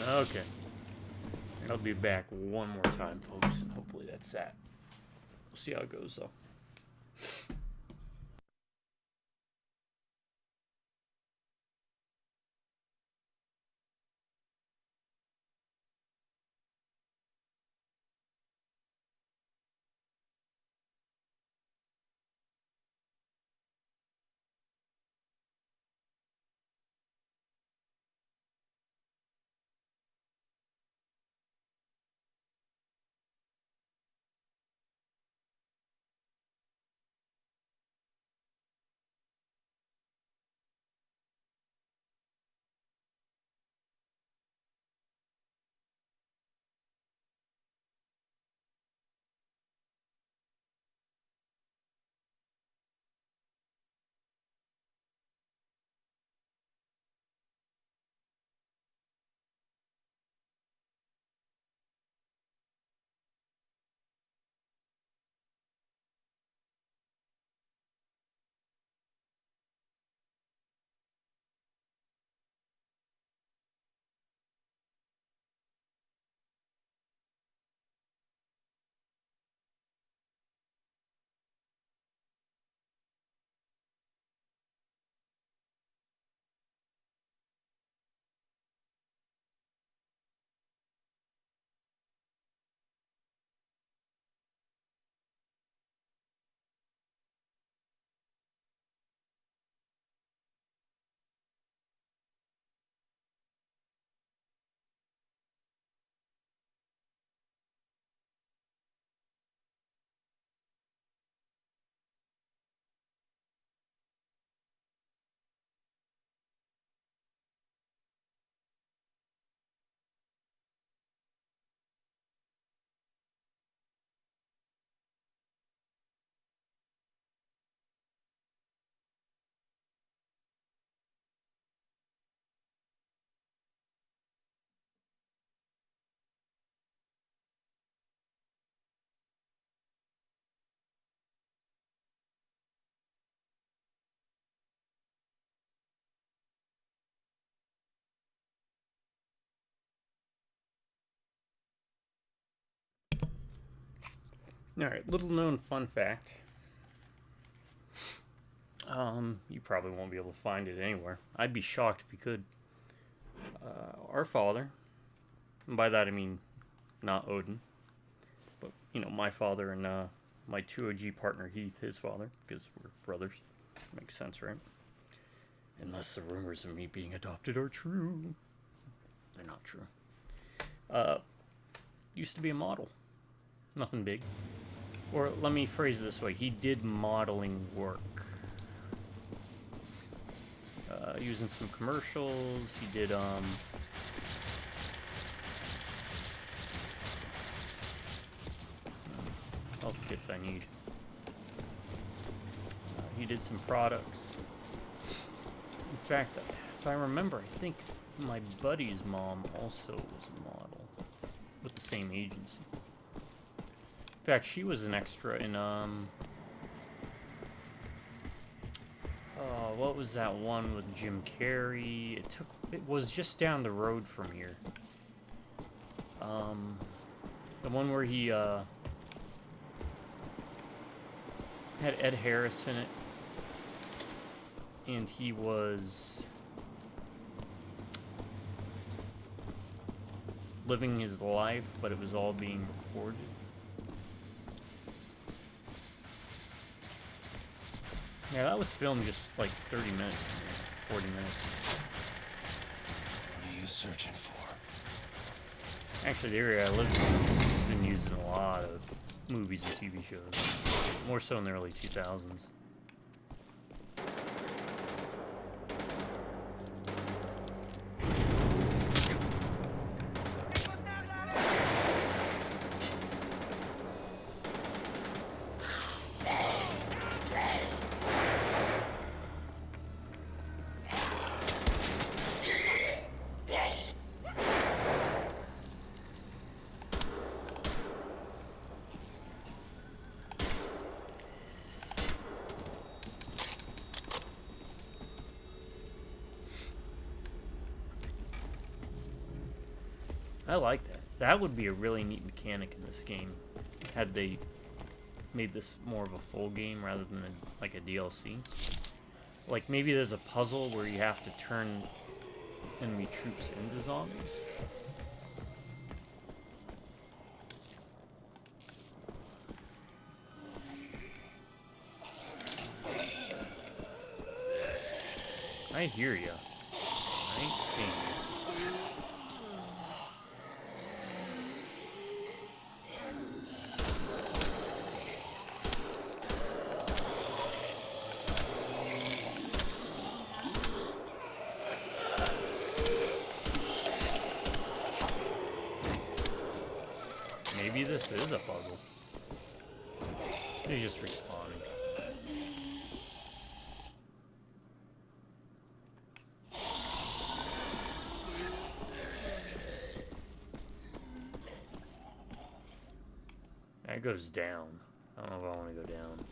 Okay. I'll be back one more time, folks, and hopefully that's that. We'll see how it goes, though. Alright, little known fun fact. You probably won't be able to find it anywhere. I'd be shocked if you could. Our father, and by that I mean not Odin, but you know, my father and my 2OG partner Heath, his father, because we're brothers. Makes sense, right? Unless the rumors of me being adopted are true. They're not true. Used to be a model. Nothing big. Or let me phrase it this way. He did modeling work. Using some commercials. He did, health kits I need. He did some products. In fact, if I remember, I think my buddy's mom also was a model with the same agency. In fact, she was an extra in what was that one with Jim Carrey? It was just down the road from here. The one where he had Ed Harris in it, and he was living his life, but it was all being recorded. Yeah, that was filmed just like 30 minutes, 40 minutes. What are you searching for? Actually, the area I live in has been used in a lot of movies and TV shows. More so in the early 2000s. I like that. That would be a really neat mechanic in this game, had they made this more of a full game rather than like a DLC. Like maybe there's a puzzle where you have to turn enemy troops into zombies. I hear ya. I ain't seeing you. Maybe this is a puzzle. He's just respawning. That goes down. I don't know if I want to go down.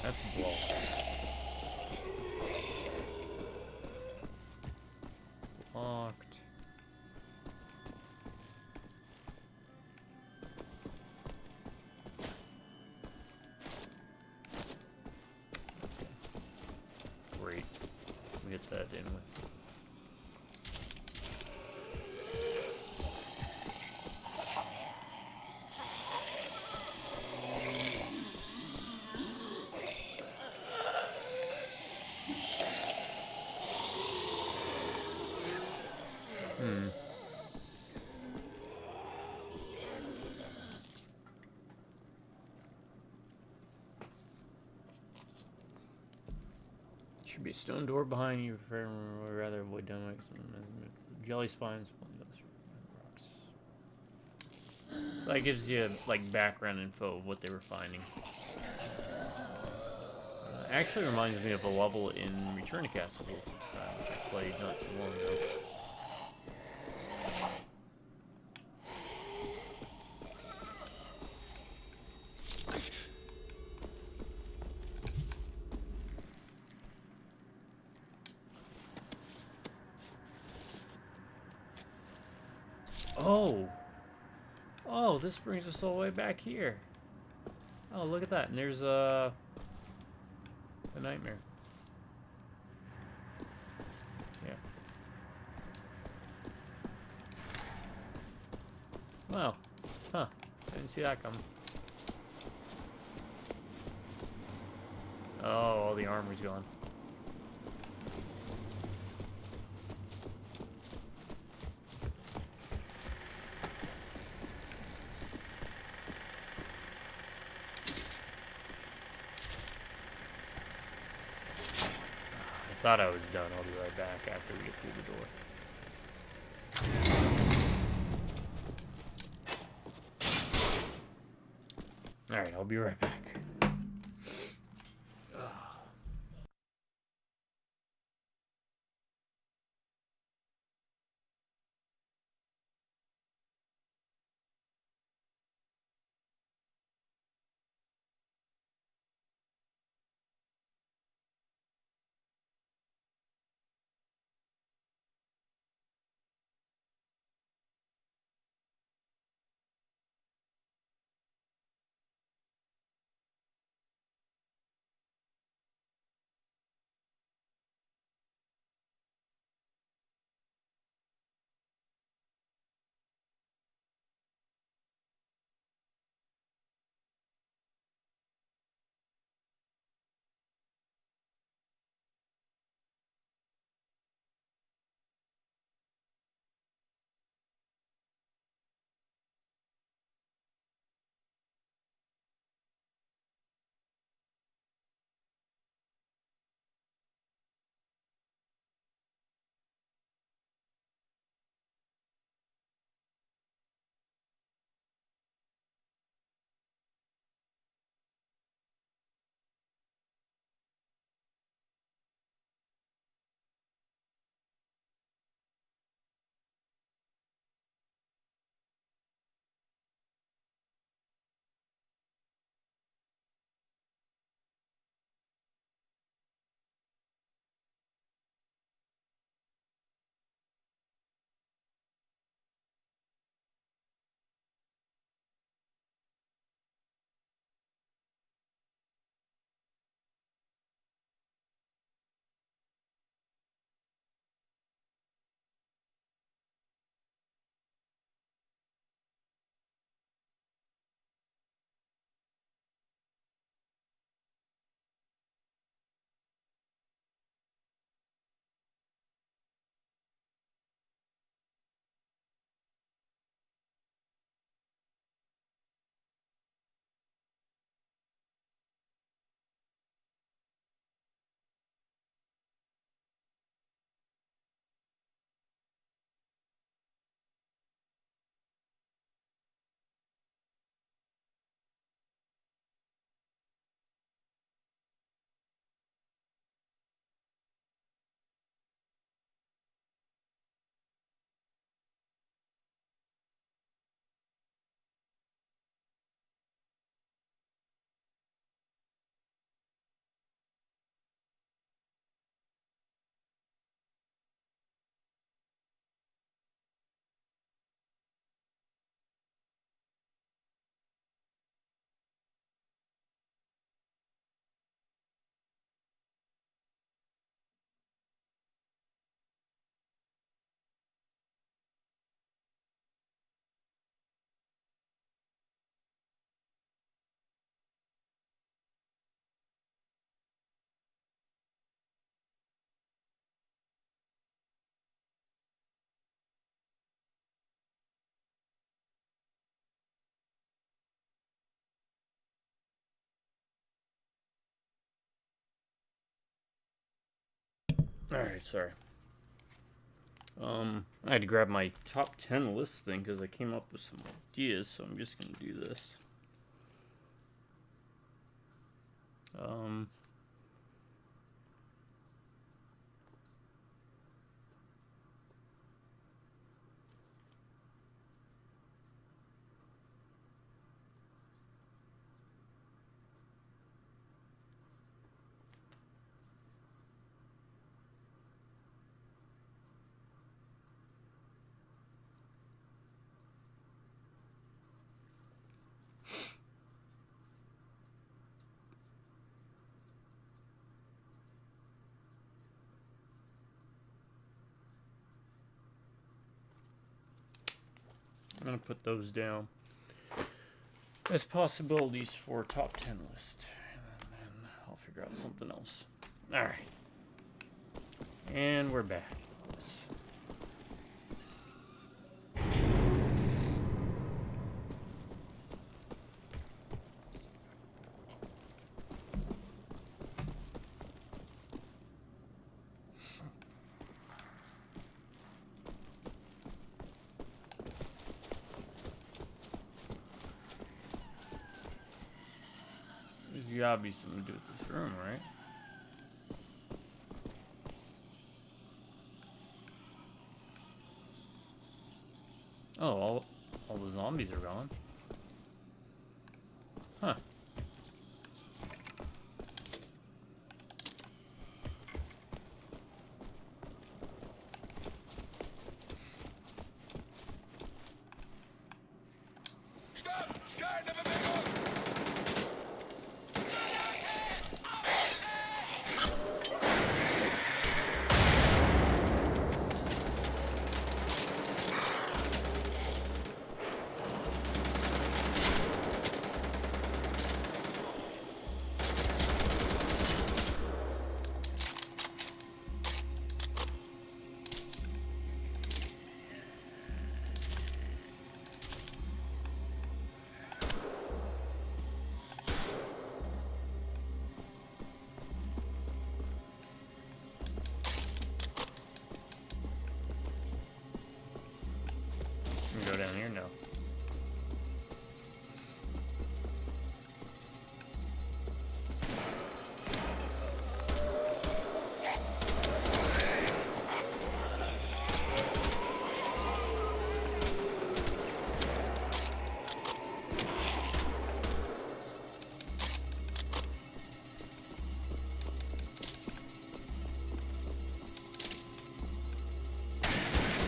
That's blocked. Locked. Great. We get that in with. Should be a stone door behind you, or rather avoid dynamics and jelly spines. Rocks. So that gives you like background info of what they were finding. Actually reminds me of a level in Return to Castle Wolfenstein, which I played not too long ago. Oh. Oh, this brings us all the way back here. Oh, look at that. And there's a nightmare. Yeah. Well, huh. I didn't see that coming. Oh, all the armor's gone. I thought I was done. I'll be right back after we get through the door. Alright, I'll be right back. Alright, sorry. I had to grab my top 10 list thing because I came up with some ideas, so I'm just gonna do this. I'm gonna put those down as possibilities for top 10 list, and then I'll figure out something else. All right, and we're back. Yes. There's gotta be something to do with this room, right? Oh, all the zombies are gone. Huh. We can go down here now.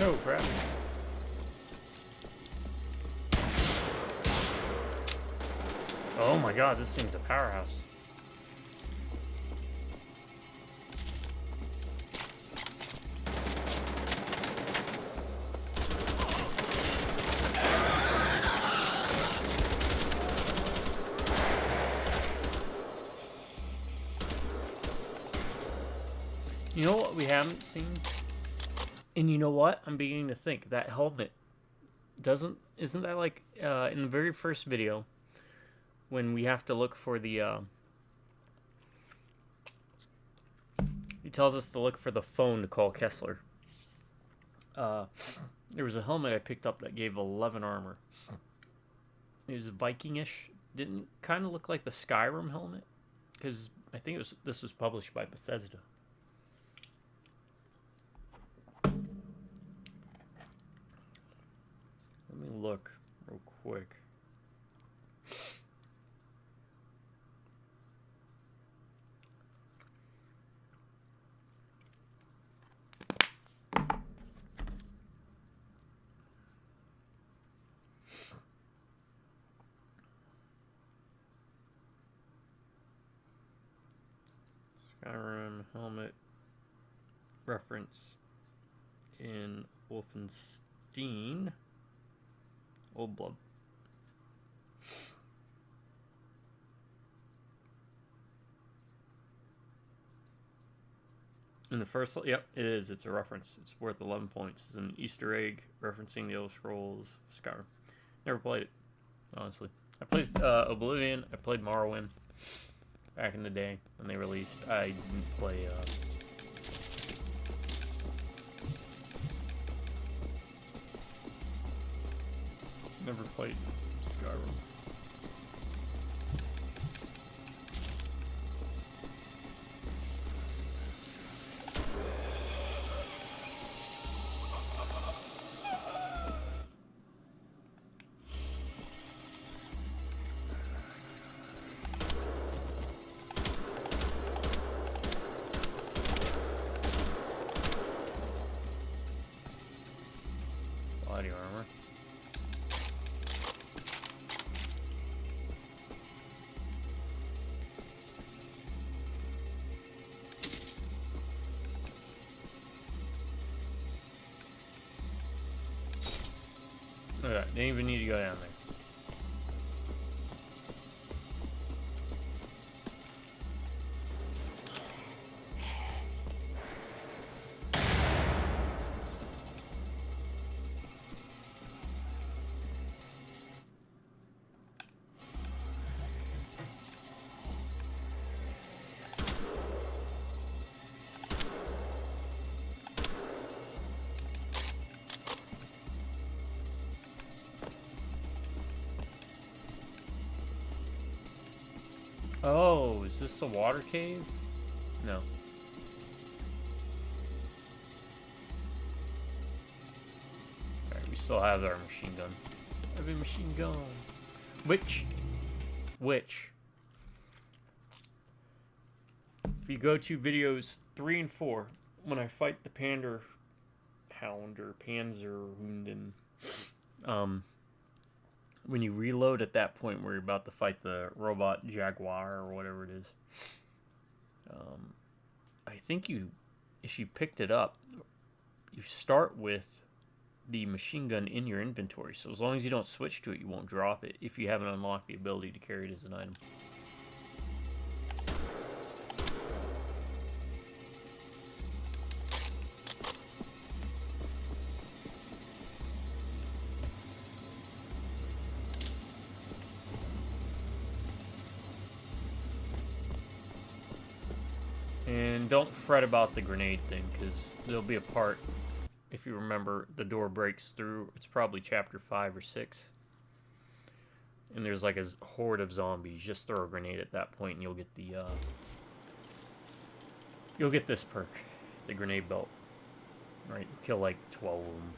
Oh crap. Oh my god, this thing's a powerhouse. You know what we haven't seen? And you know what? I'm beginning to think that helmet isn't that like in the very first video when we have to look for the he tells us to look for the phone to call Kessler. There was a helmet I picked up that gave 11 armor. It was Viking-ish. Didn't kind of look like the Skyrim helmet, because I think this was published by Bethesda. Let me look real quick. Skyrim helmet reference in Wolfenstein. Old Blood. In the first, yep, it is. It's a reference. It's worth 11 points. It's an Easter egg referencing the Elder Scrolls Skyrim. Never played it, honestly. I played Oblivion. I played Morrowind back in the day when they released. I didn't play. Never played Skyrim. Body armor. They didn't even need to go down there. Oh, is this the water cave? No. Alright, we still have our machine gun. Every machine gun. Which, if you go to videos 3 and 4, when I fight the Pander Hound or Panzerhunden, when you reload at that point where you're about to fight the robot Jaguar or whatever it is, I think if you picked it up, you start with the machine gun in your inventory. So as long as you don't switch to it, you won't drop it if you haven't unlocked the ability to carry it as an item. And don't fret about the grenade thing, because there'll be a part, if you remember, the door breaks through. It's probably chapter 5 or 6. And there's like a horde of zombies. Just throw a grenade at that point and you'll get the, you'll get this perk, the grenade belt. Right, kill like 12 of them.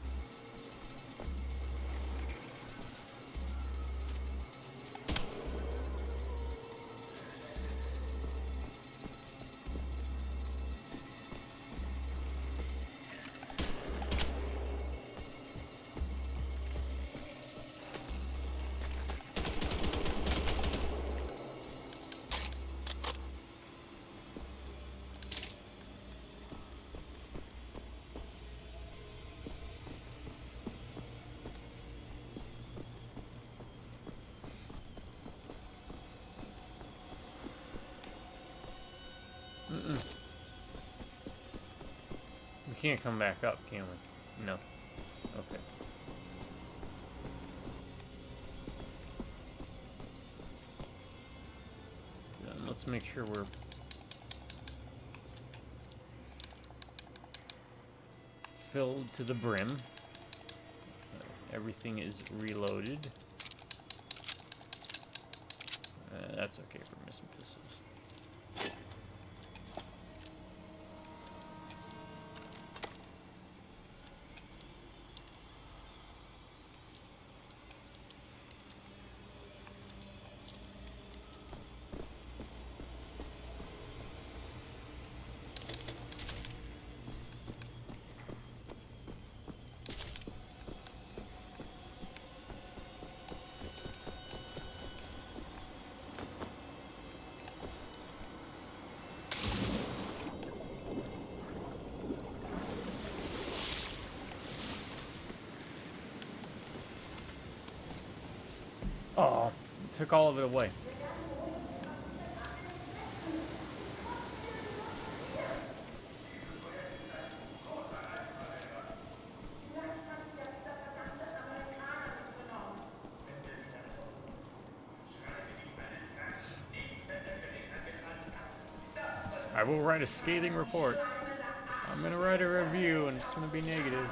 We can't come back up, can we? No. Okay. Then let's make sure we're filled to the brim. Everything is reloaded. That's okay for missing pistols. Oh, took all of it away. I will write a scathing report. I'm gonna write a review and it's gonna be negative.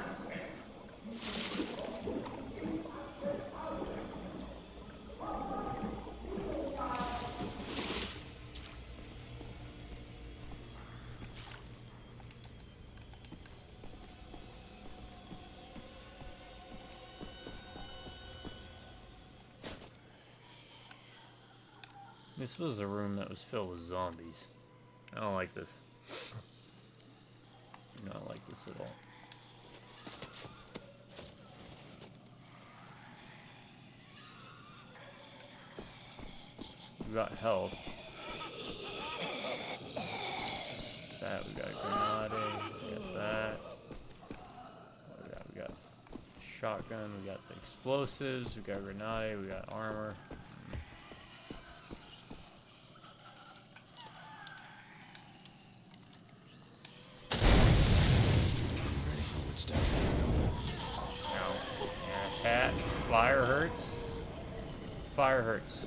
This was a room that was filled with zombies. I don't like this. I don't like this at all. We got health. That, we got a grenade. We got that. What do we got? We got shotgun, we got the explosives, we got grenade, we got armor. No. Ass hat. Fire hurts. Fire hurts.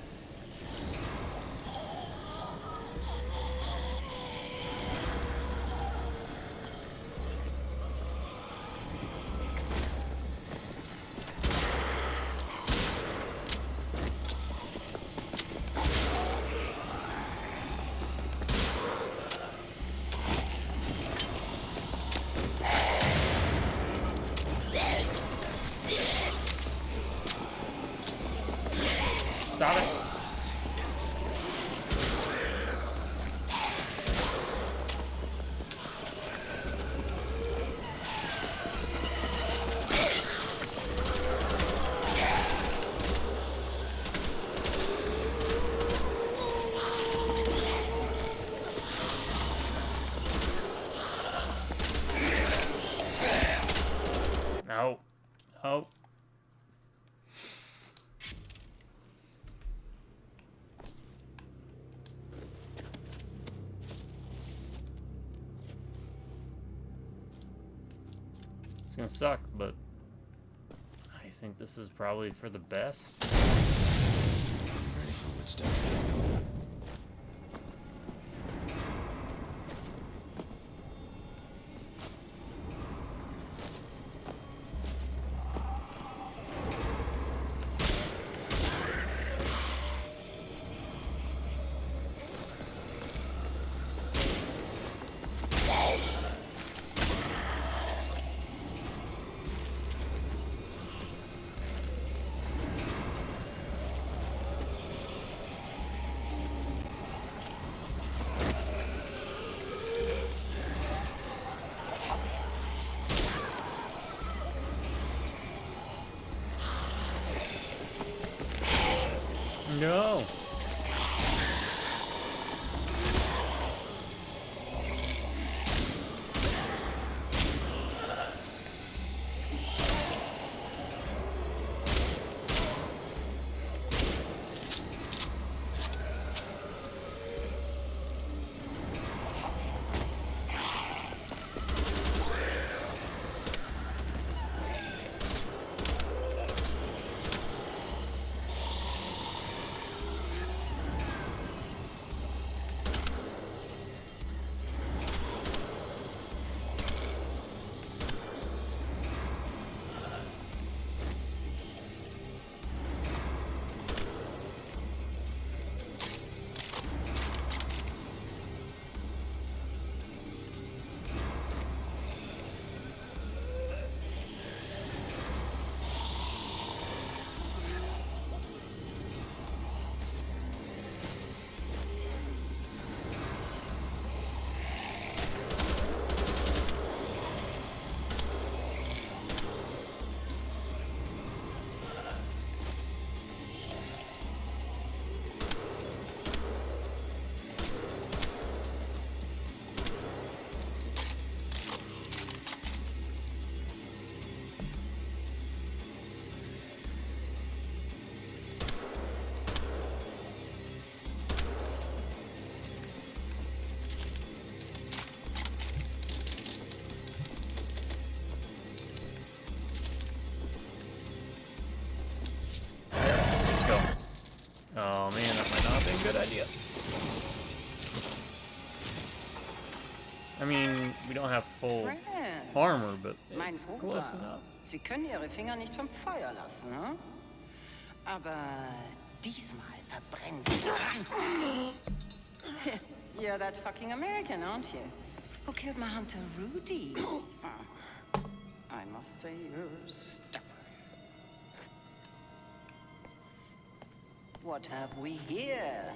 Stop it. No. Oh. It's gonna suck, but I think this is probably for the best. No. Oh man, that might not have been a good idea. I mean, we don't have full armor, but Mein it's Opa, close enough. Sie können Ihre Finger nicht vom Feuer lassen, ne? Aber diesmal verbrennen Sie daran. You're that fucking American, aren't you? Who killed my hunter Rudy? I must say you're stubborn. What have we here?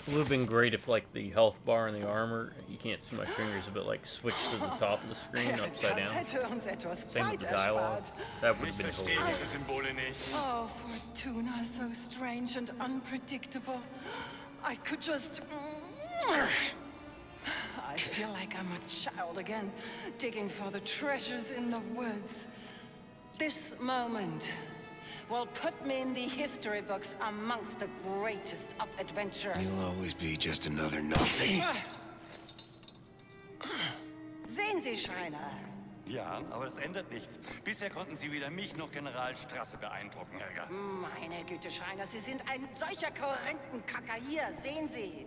It would have been great if, like, the health bar and the armor, you can't see my fingers, but, like, switch to the top of the screen upside down. Das hätte uns etwas Same with Zeit the dialogue. erspart. That would have been hilarious. Symbole nicht. Oh, Fortuna, so strange and unpredictable. I could just... I feel like I'm a child again, digging for the treasures in the woods. This moment will put me in the history books amongst the greatest of adventurers. You'll always be just another Nazi. Sehen Sie, Schreiner. Ja, aber das ändert nichts. Bisher konnten Sie weder mich noch General Strasse beeindrucken, Helga. Meine Güte, Schreiner, Sie sind ein solcher Korrentenkacker. Hier, sehen Sie.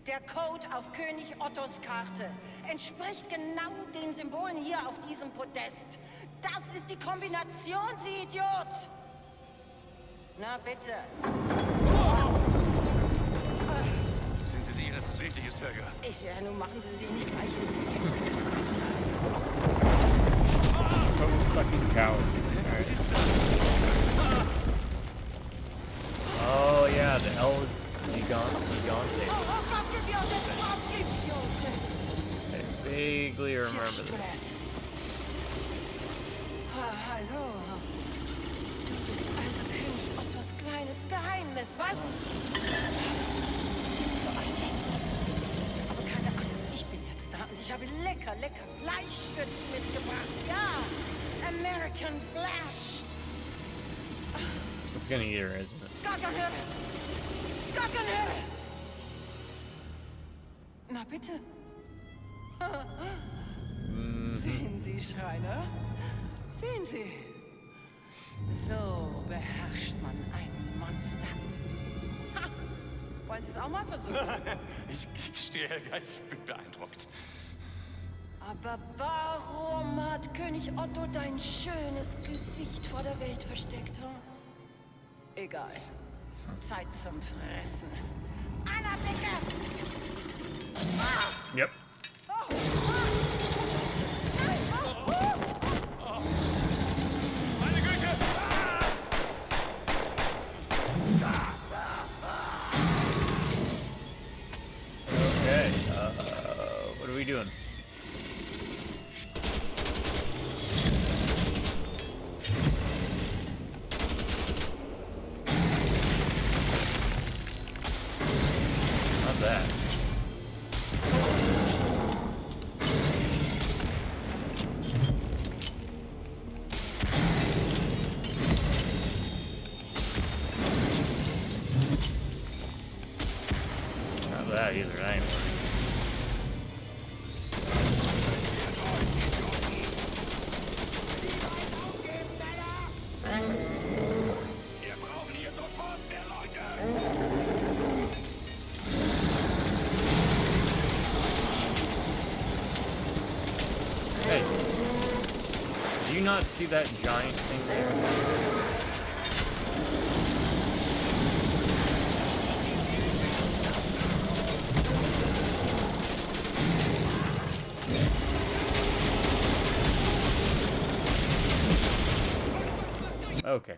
Der Code auf König Ottos Karte entspricht genau den Symbolen hier auf diesem Podest. Das ist die Kombination, Sie Idiot! Na bitte. Sind Sie sicher, dass das richtig ist, Helga? Ja, nun machen Sie sie nicht gleich ins Herz. Total fucking coward. Alright. Oh yeah, the El Gigante. I vaguely remember this. Hallo. Du bist also König Ottos kleines Geheimnis, was? Siehst so einsam aus. Aber keine Angst, ich bin jetzt da und ich habe lecker Fleisch für dich mitgebracht. Ja, American Flash. It's gonna eat her, isn't it? Gaggenhöhe! Gaggenhöhe! Na bitte. Sehen Sie, Schreiner? Sehen Sie? So beherrscht man ein Monster. Ha! Wollen Sie es auch mal versuchen? Ich gestehe, Helga, ich bin beeindruckt. Aber warum hat König Otto dein schönes Gesicht vor der Welt versteckt? Hm? Egal. Zeit zum Fressen. Anna, Blicke! Yep. Meine Güte! Okay. What are we doing? Not that. Not that either. That ain't working. Wir brauchen hier sofort mehr Leute! Hey, do you not see that giant thing there? Okay.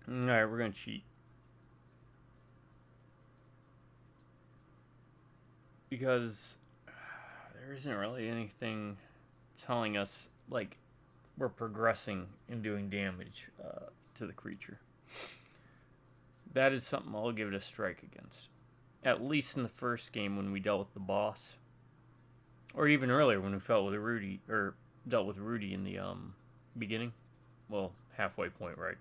Alright, we're gonna cheat. Because there isn't really anything telling us, like, we're progressing and doing damage to the creature. That is something I'll give it a strike against. At least in the first game when we dealt with the boss. Or even earlier when we dealt with Rudy in the beginning. Well, halfway point, right?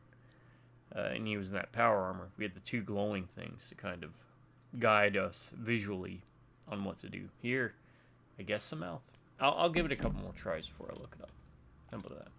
And he was in that power armor. We had the two glowing things to kind of guide us visually on what to do. Here, I guess some mouth. I'll give it a couple more tries before I look it up. How about that?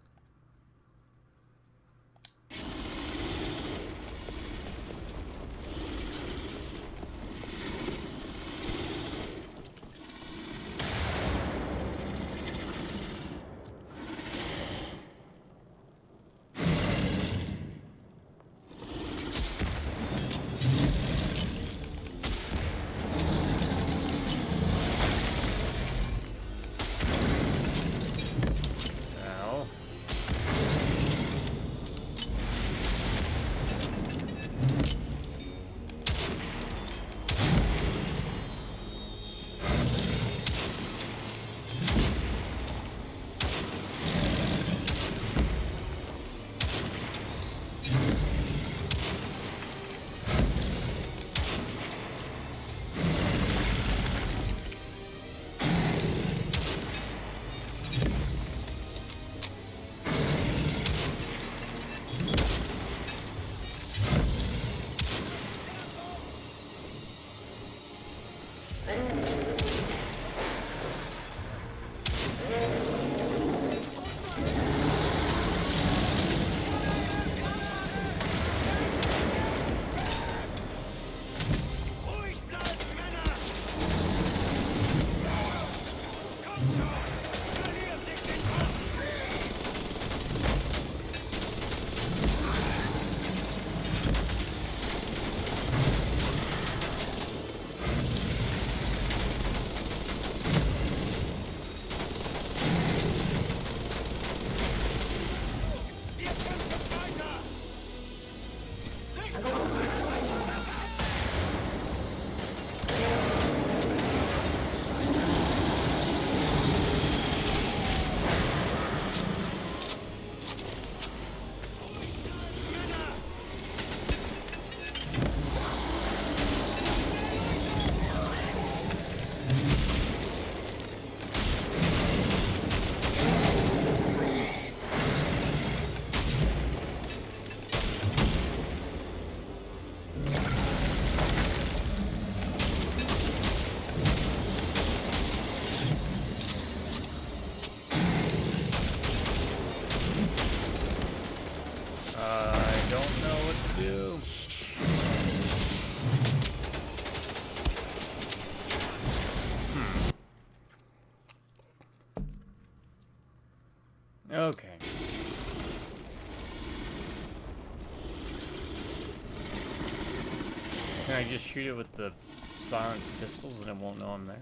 I just shoot it with the silenced pistols and it won't know I'm there?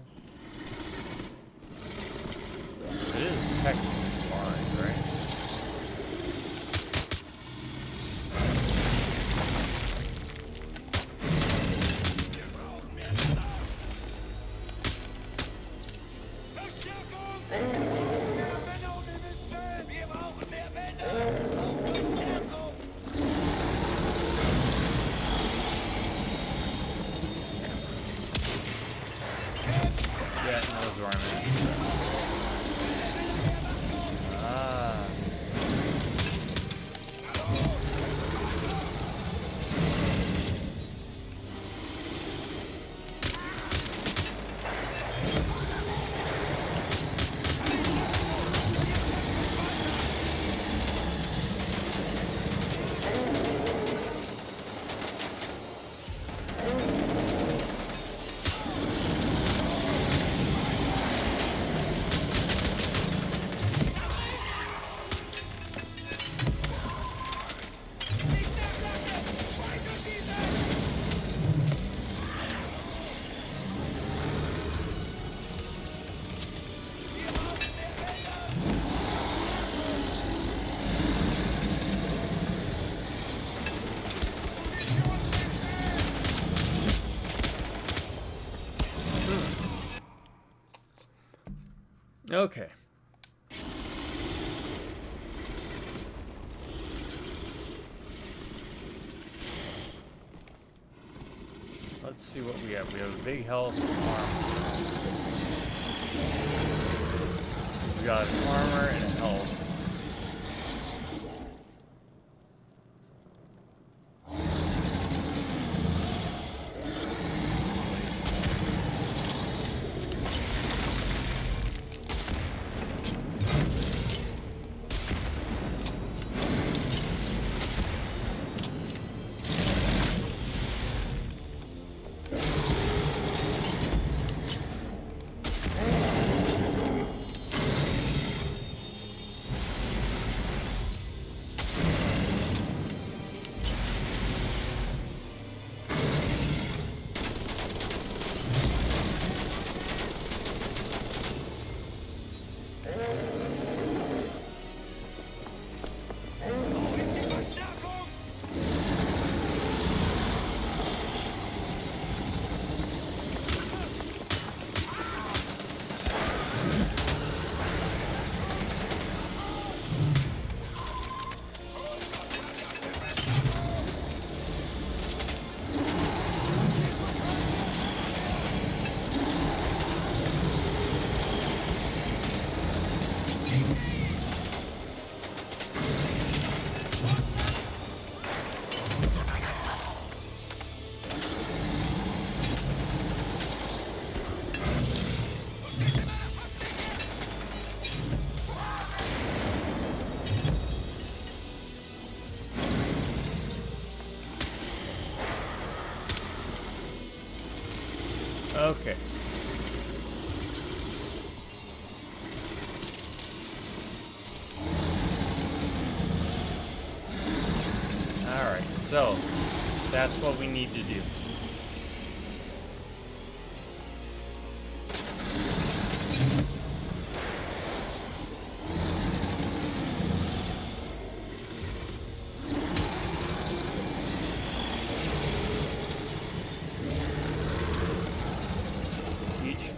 It is technically blind, right? Yeah, it knows where I'm at. Ah. Okay. Let's see what we have. We have a big health armor. We got armor and health. Okay. Alright, so that's what we need to do.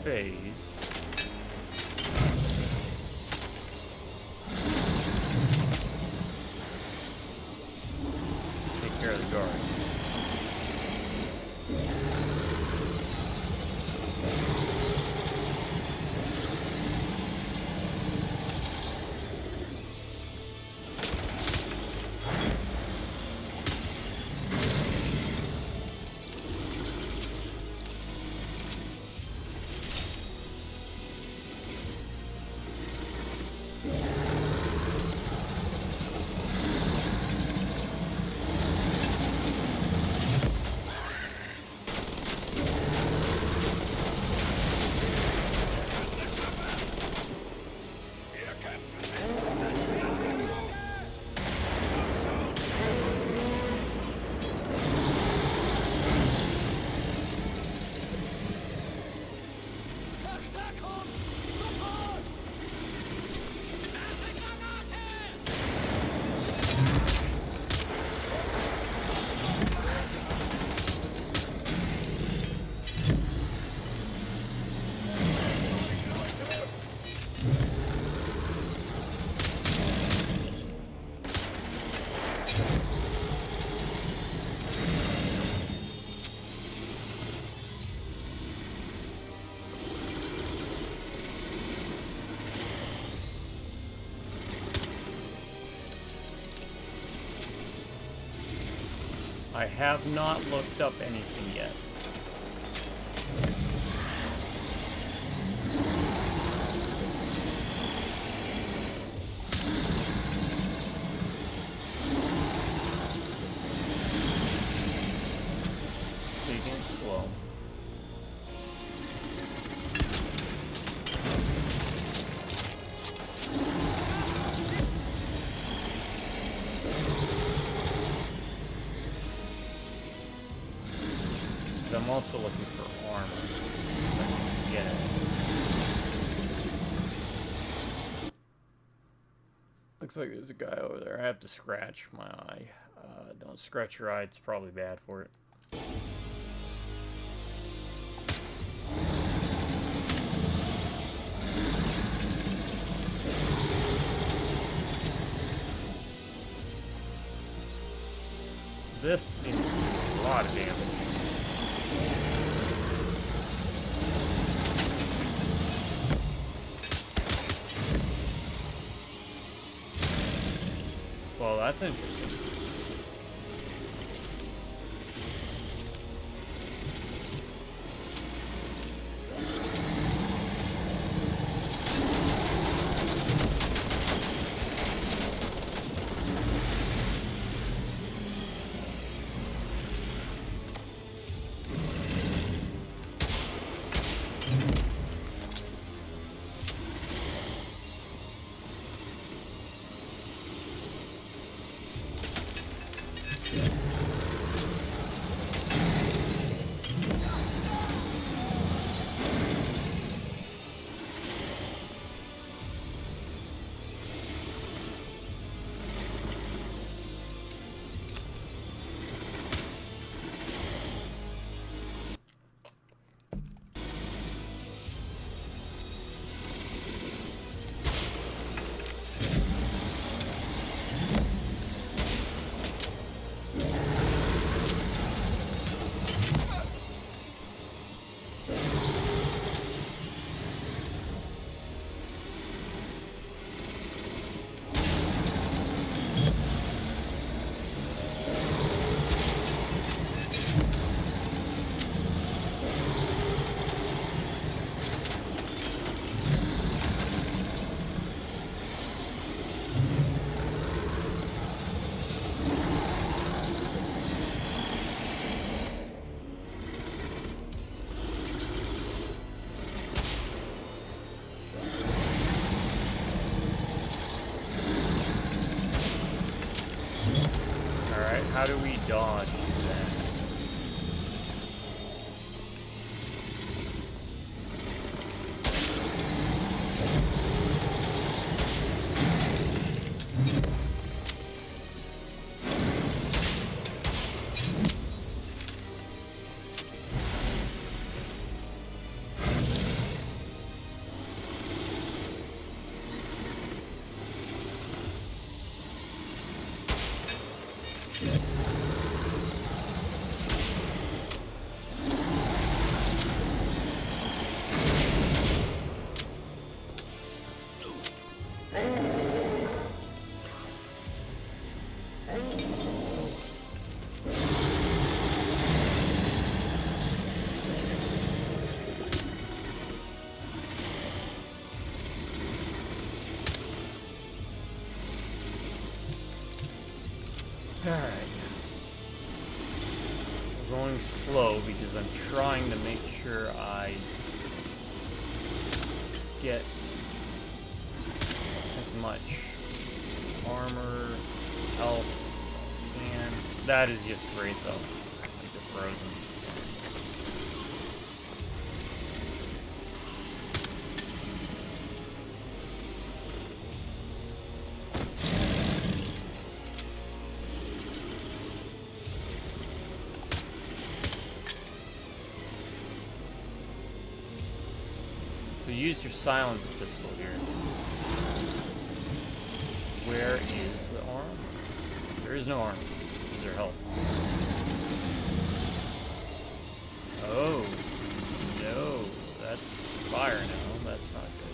Phase. Take care of the guards. I have not looked up anything yet. Taking it slow. I'm also looking for armor. If I can get it. Looks like there's a guy over there. I have to scratch my eye. Don't scratch your eye, it's probably bad for it. This seems to do a lot of damage. Well, that's interesting. How do we dodge that? Alright. We're going slow because I'm trying to make sure I get as much armor, health as I can. That is just great though. Like the frozen. So use your silence pistol here. Where is the arm? There is no arm. Is there help? Oh. No. That's fire now. That's not good.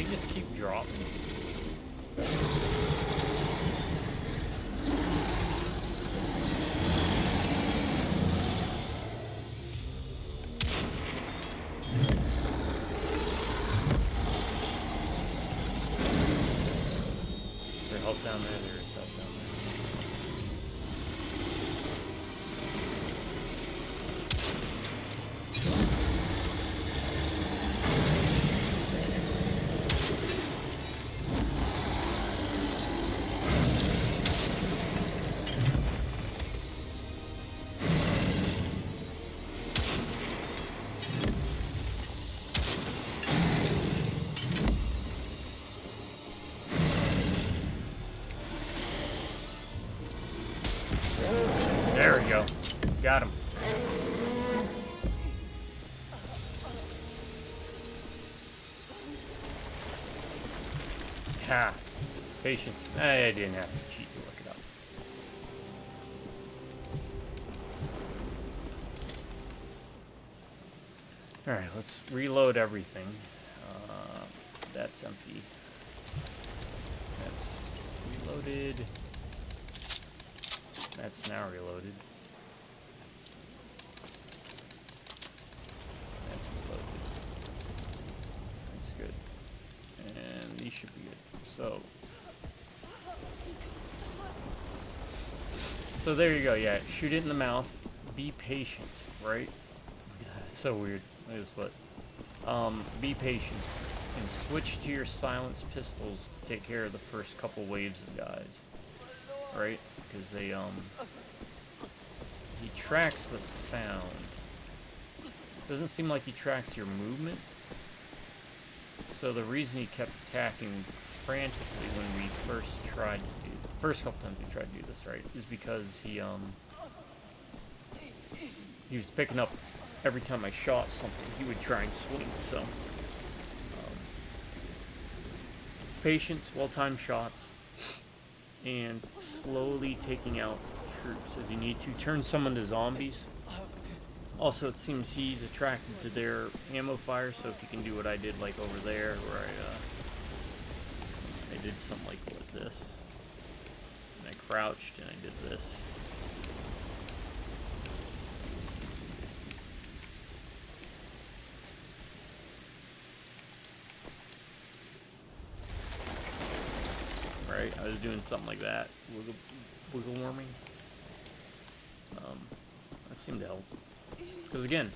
they just keep dropping? Is there help down there? There is help down there. There we go. Got him. Ha. Patience. I didn't have to cheat to look it up. Alright, let's reload everything. That's empty. That's reloaded. That's now reloaded. That's reloaded. That's good. And these should be good. So there you go. Yeah, shoot it in the mouth. Be patient, right? That's so weird. That is what. Be patient and switch to your silenced pistols to take care of the first couple waves of guys. Right? Because they he tracks the sound. Doesn't seem like he tracks your movement. So the reason he kept attacking frantically when we first tried to do first couple times we tried to do this, right, is because he was picking up every time I shot something, he would try and swing. So patience, well-timed shots, and slowly taking out troops as you need to. Turn some into zombies. Also, it seems he's attracted to their ammo fire, so if you can do what I did, like over there, where I did something like this. And I crouched and I did this. Right, I was doing something like that, wiggle warming. That seemed to help. Because again,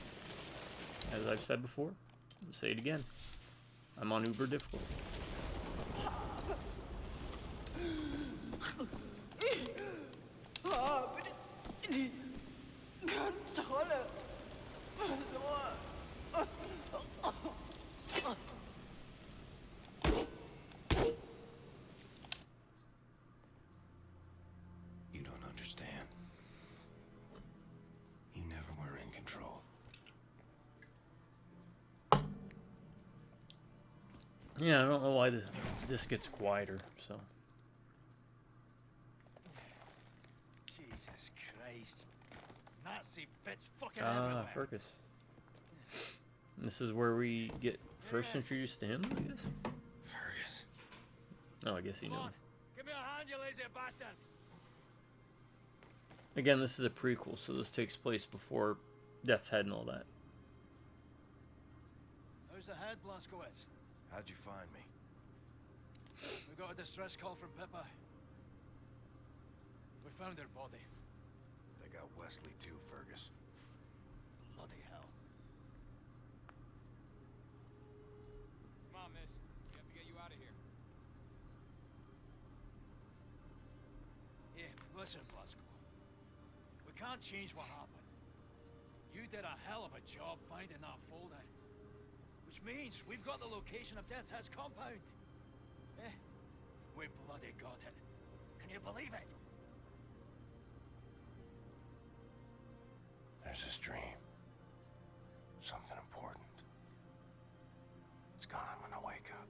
as I've said before, I'll say it again, I'm on uber difficult. You don't understand. You never were in control. Yeah, I don't know why this gets quieter, so. Jesus Christ. Nazi bits fucking everywhere. Fergus. This is where we get first introduced to him, I guess? Fergus. Oh, I guess he knew. Come on, give me a hand, you lazy bastard. Again, this is a prequel, so this takes place before Death's Head and all that. How's the head, Blazkowicz? How'd you find me? We got a distress call from Pippa. We found her body. They got Wesley too, Fergus. Bloody hell. Come on, miss. We have to get you out of here. Yeah, listen, Blazko. We can't change what happened. You did a hell of a job finding that folder. Which means we've got the location of Death's Head's compound. Eh? We bloody got it. Can you believe it? There's this dream. Something important. It's gone when I wake up.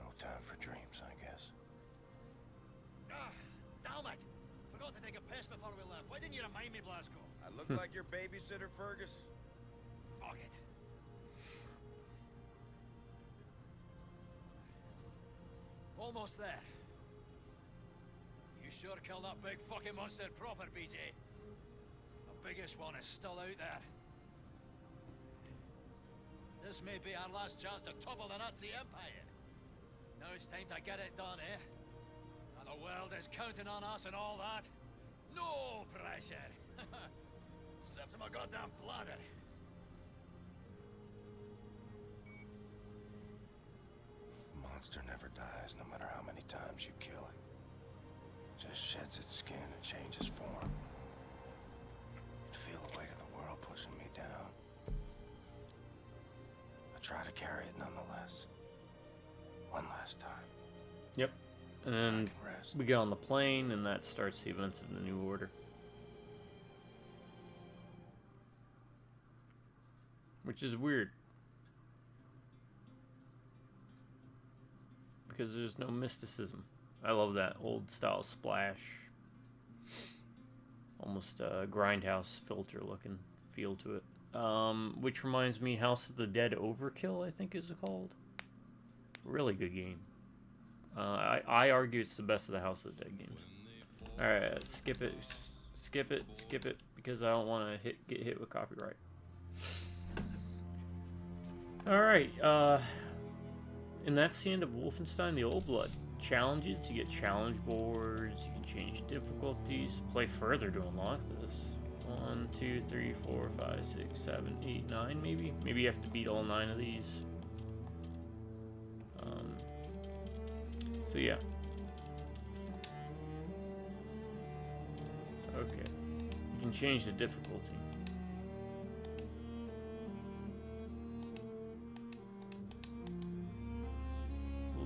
No time for dreams, I guess. Ah, damn it! Forgot to take a piss before we left. Why didn't you remind me, Blazko? I look like your babysitter, Fergus? Fuck it. Almost there. You sure killed that big fucking monster proper, BJ. The biggest one is still out there. This may be our last chance to topple the Nazi Empire. Now it's time to get it done, eh? And the world is counting on us and all that. No pressure. Except to my goddamn bladder. The monster never dies, no matter how many times you kill it. Just sheds its skin and changes form. You'd feel the weight of the world pushing me down. I try to carry it nonetheless. One last time. Yep. And then I can rest. we get on the plane, and that starts the events of the New Order. Which is weird. Because there's no mysticism. I love that old style splash. Almost a grindhouse filter looking feel to it. Which reminds me, House of the Dead Overkill, I think is it called. Really good game. I argue it's the best of the House of the Dead games. Alright, skip it, because I don't want to get hit with copyright. Alright, and that's the end of Wolfenstein: The Old Blood. Challenges, you get challenge boards, you can change difficulties, play further to unlock this. 1, 2, 3, 4, 5, 6, 7, 8, 9 maybe? Maybe you have to beat all 9 of these. So yeah. Okay. You can change the difficulty.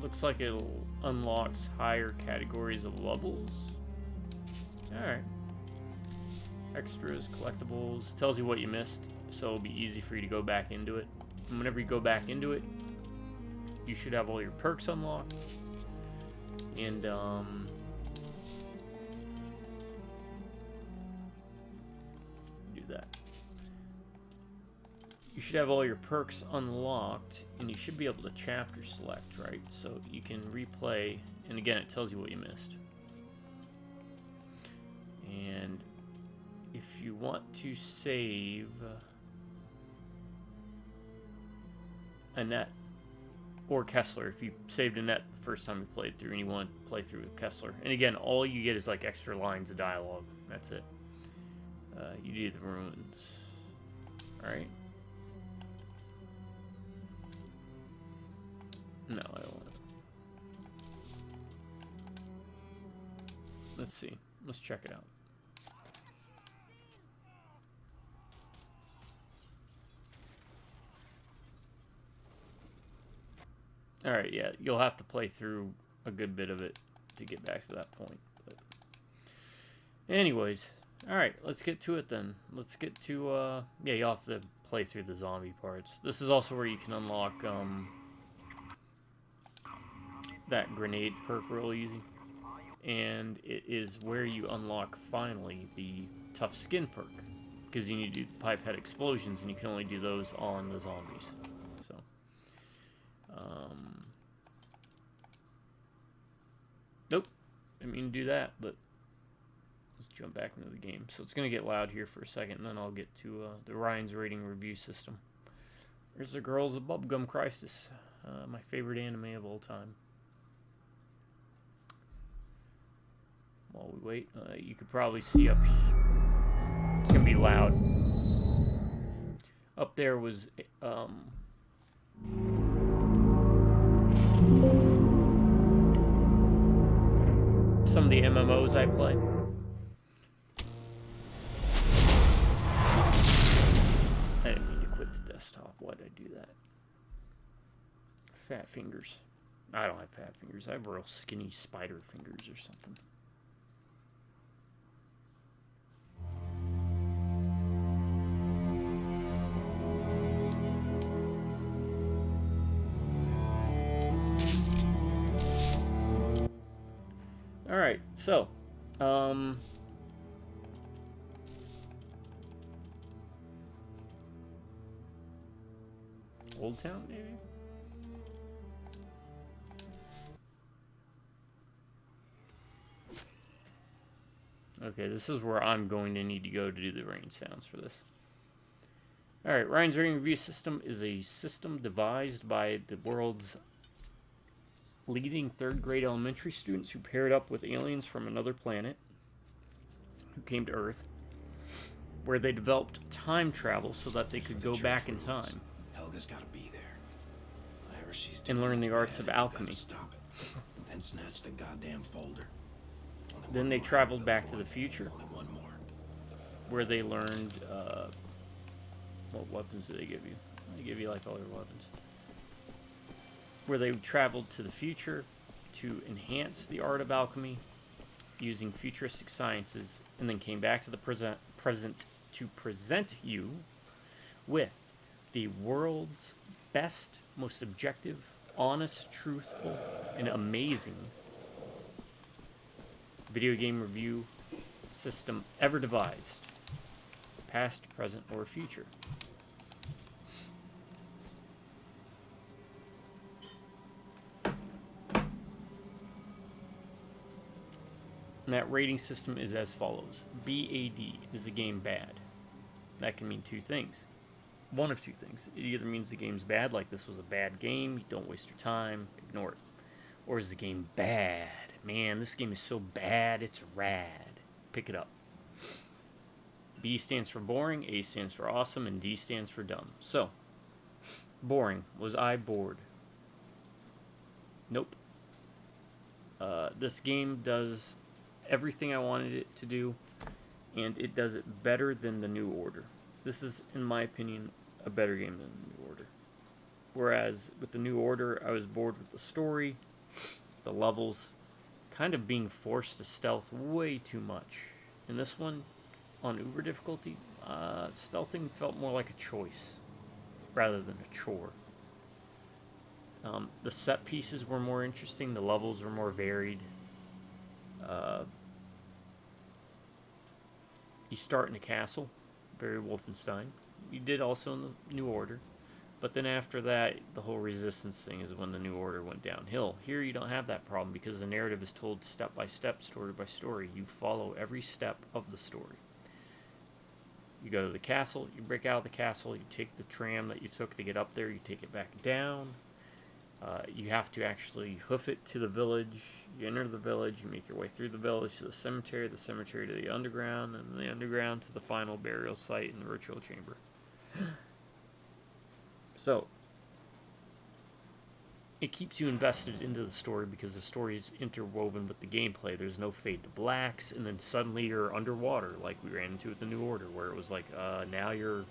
Looks like it unlocks higher categories of levels. Alright. Extras, collectibles, tells you what you missed, so it'll be easy for you to go back into it. And whenever you go back into it, you should have all your perks unlocked. And, do that. You should have all your perks unlocked, and you should be able to chapter select, right? So you can replay, and again, it tells you what you missed. And if you want to save Annette or Kessler, if you saved Annette the first time you played through and you want to play through with Kessler, and again, all you get is like extra lines of dialogue. That's it. You do the ruins. Alright. No, I don't want it. Let's see. Let's check it out. Alright, yeah, you'll have to play through a good bit of it to get back to that point. But anyways, alright, let's get to it then. Let's get to, yeah, you'll have to play through the zombie parts. This is also where you can unlock, that grenade perk real easy. And it is where you unlock, finally, the tough skin perk. Because you need to do pipehead explosions, and you can only do those on the zombies. So, nope, didn't mean to do that, but let's jump back into the game. So it's going to get loud here for a second, and then I'll get to the Ryan's rating review system. There's the Girls of Bubblegum Crisis, my favorite anime of all time. While we wait, you could probably see up here. It's going to be loud. Up there was some of the MMOs I play. I didn't mean to quit the desktop. Why did I do that? Fat fingers. I don't have fat fingers. I have real skinny spider fingers or something. Alright, so, Old Town, maybe? Okay, this is where I'm going to need to go to do the rain sounds for this. Alright, Ryan's rating review system is a system devised by the world's leading third grade elementary students who paired up with aliens from another planet who came to Earth, where they developed time travel so that they could go back in time Helga's gotta be there. Whatever she's and doing, learn the it's arts bad, of and we alchemy. gotta stop it. Then snatch the goddamn folder. Only Then one they more traveled Helga, back to boy. the future, Only one more. where they learned, what weapons do they give you? They give you like all your weapons. Where they traveled to the future to enhance the art of alchemy using futuristic sciences, and then came back to the present to present you with the world's best, most objective, honest, truthful, and amazing video game review system ever devised, past, present, or future. And that rating system is as follows. B.A.D. is the game bad. That can mean two things. One of two things. It either means the game's bad, like this was a bad game, you don't waste your time, ignore it. Or is the game bad? Man, this game is so bad, it's rad. Pick it up. B stands for boring, A stands for awesome, and D stands for dumb. So, boring. Was I bored? Nope. This game does everything I wanted it to do, and it does it better than the New Order. This is, in my opinion, a better game than the New Order. Whereas with the New Order, I was bored with the story, the levels, kind of being forced to stealth way too much. In this one, on Uber difficulty, stealthing felt more like a choice rather than a chore. The set pieces were more interesting, the levels were more varied. You start in a castle, very Wolfenstein. You did also in the New Order. But then after that, the whole resistance thing is when the New Order went downhill. Here you don't have that problem because the narrative is told step by step, story by story. You follow every step of the story. You go to the castle, you break out of the castle, you take the tram that you took to get up there, you take it back down. You have to actually hoof it to the village. You enter the village, you make your way through the village to the cemetery to the underground, and the underground to the final burial site in the ritual chamber. So, it keeps you invested into the story because the story is interwoven with the gameplay. There's no fade to blacks, and then suddenly you're underwater, like we ran into with the New Order, where it was like, now you're...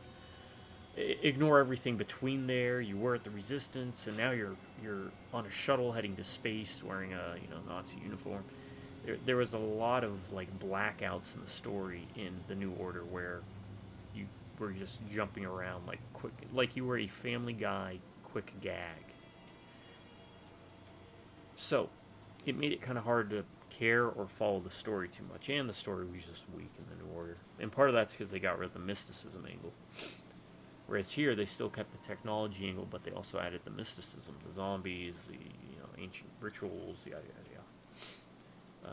Ignore everything between there. You were at the Resistance, and now you're on a shuttle heading to space, wearing a Nazi uniform. There was a lot of like blackouts in the story in the New Order where you were just jumping around like quick, like you were a Family Guy quick gag. So it made it kind of hard to care or follow the story too much, and the story was just weak in the New Order. And part of that's because they got rid of the mysticism angle. Whereas here, they still kept the technology angle, but they also added the mysticism, the zombies, the ancient rituals, yada yada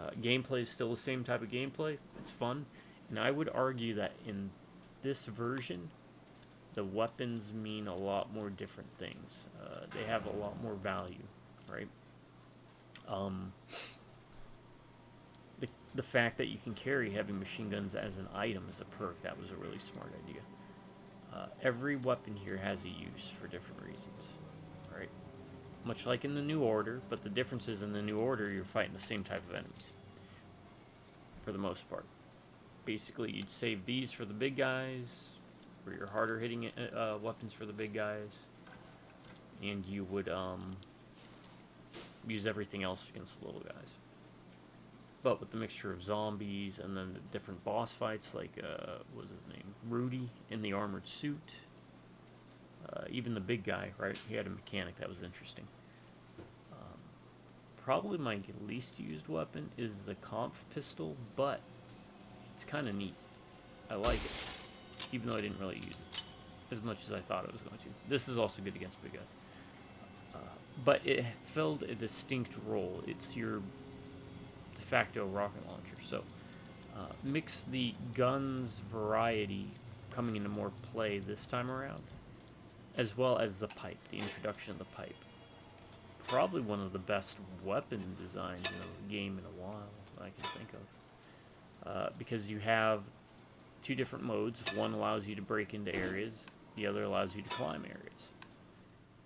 yada. Gameplay is still the same type of gameplay. It's fun, and I would argue that in this version, the weapons mean a lot more different things. They have a lot more value, right? The fact that you can carry heavy machine guns as an item as a perk, that was a really smart idea. Every weapon here has a use for different reasons, right? Much like in the New Order, but the difference is in the New Order, you're fighting the same type of enemies, for the most part. Basically, you'd save these for the big guys, or your harder hitting weapons for the big guys, and you would use everything else against the little guys. But with the mixture of zombies and then the different boss fights, like, what was his name? Rudy in the armored suit. Even the big guy, right? He had a mechanic that was interesting. Probably my least used weapon is the Kampf pistol, but it's kind of neat. I like it, even though I didn't really use it as much as I thought I was going to. This is also good against big guys. But it filled a distinct role. It's your de facto rocket launcher. So Mix the guns variety coming into more play this time around, as well as the pipe, the introduction of the pipe. Probably one of the best weapon designs in a game in a while I can think of. Because you have two different modes. One allows you to break into areas, the other allows you to climb areas.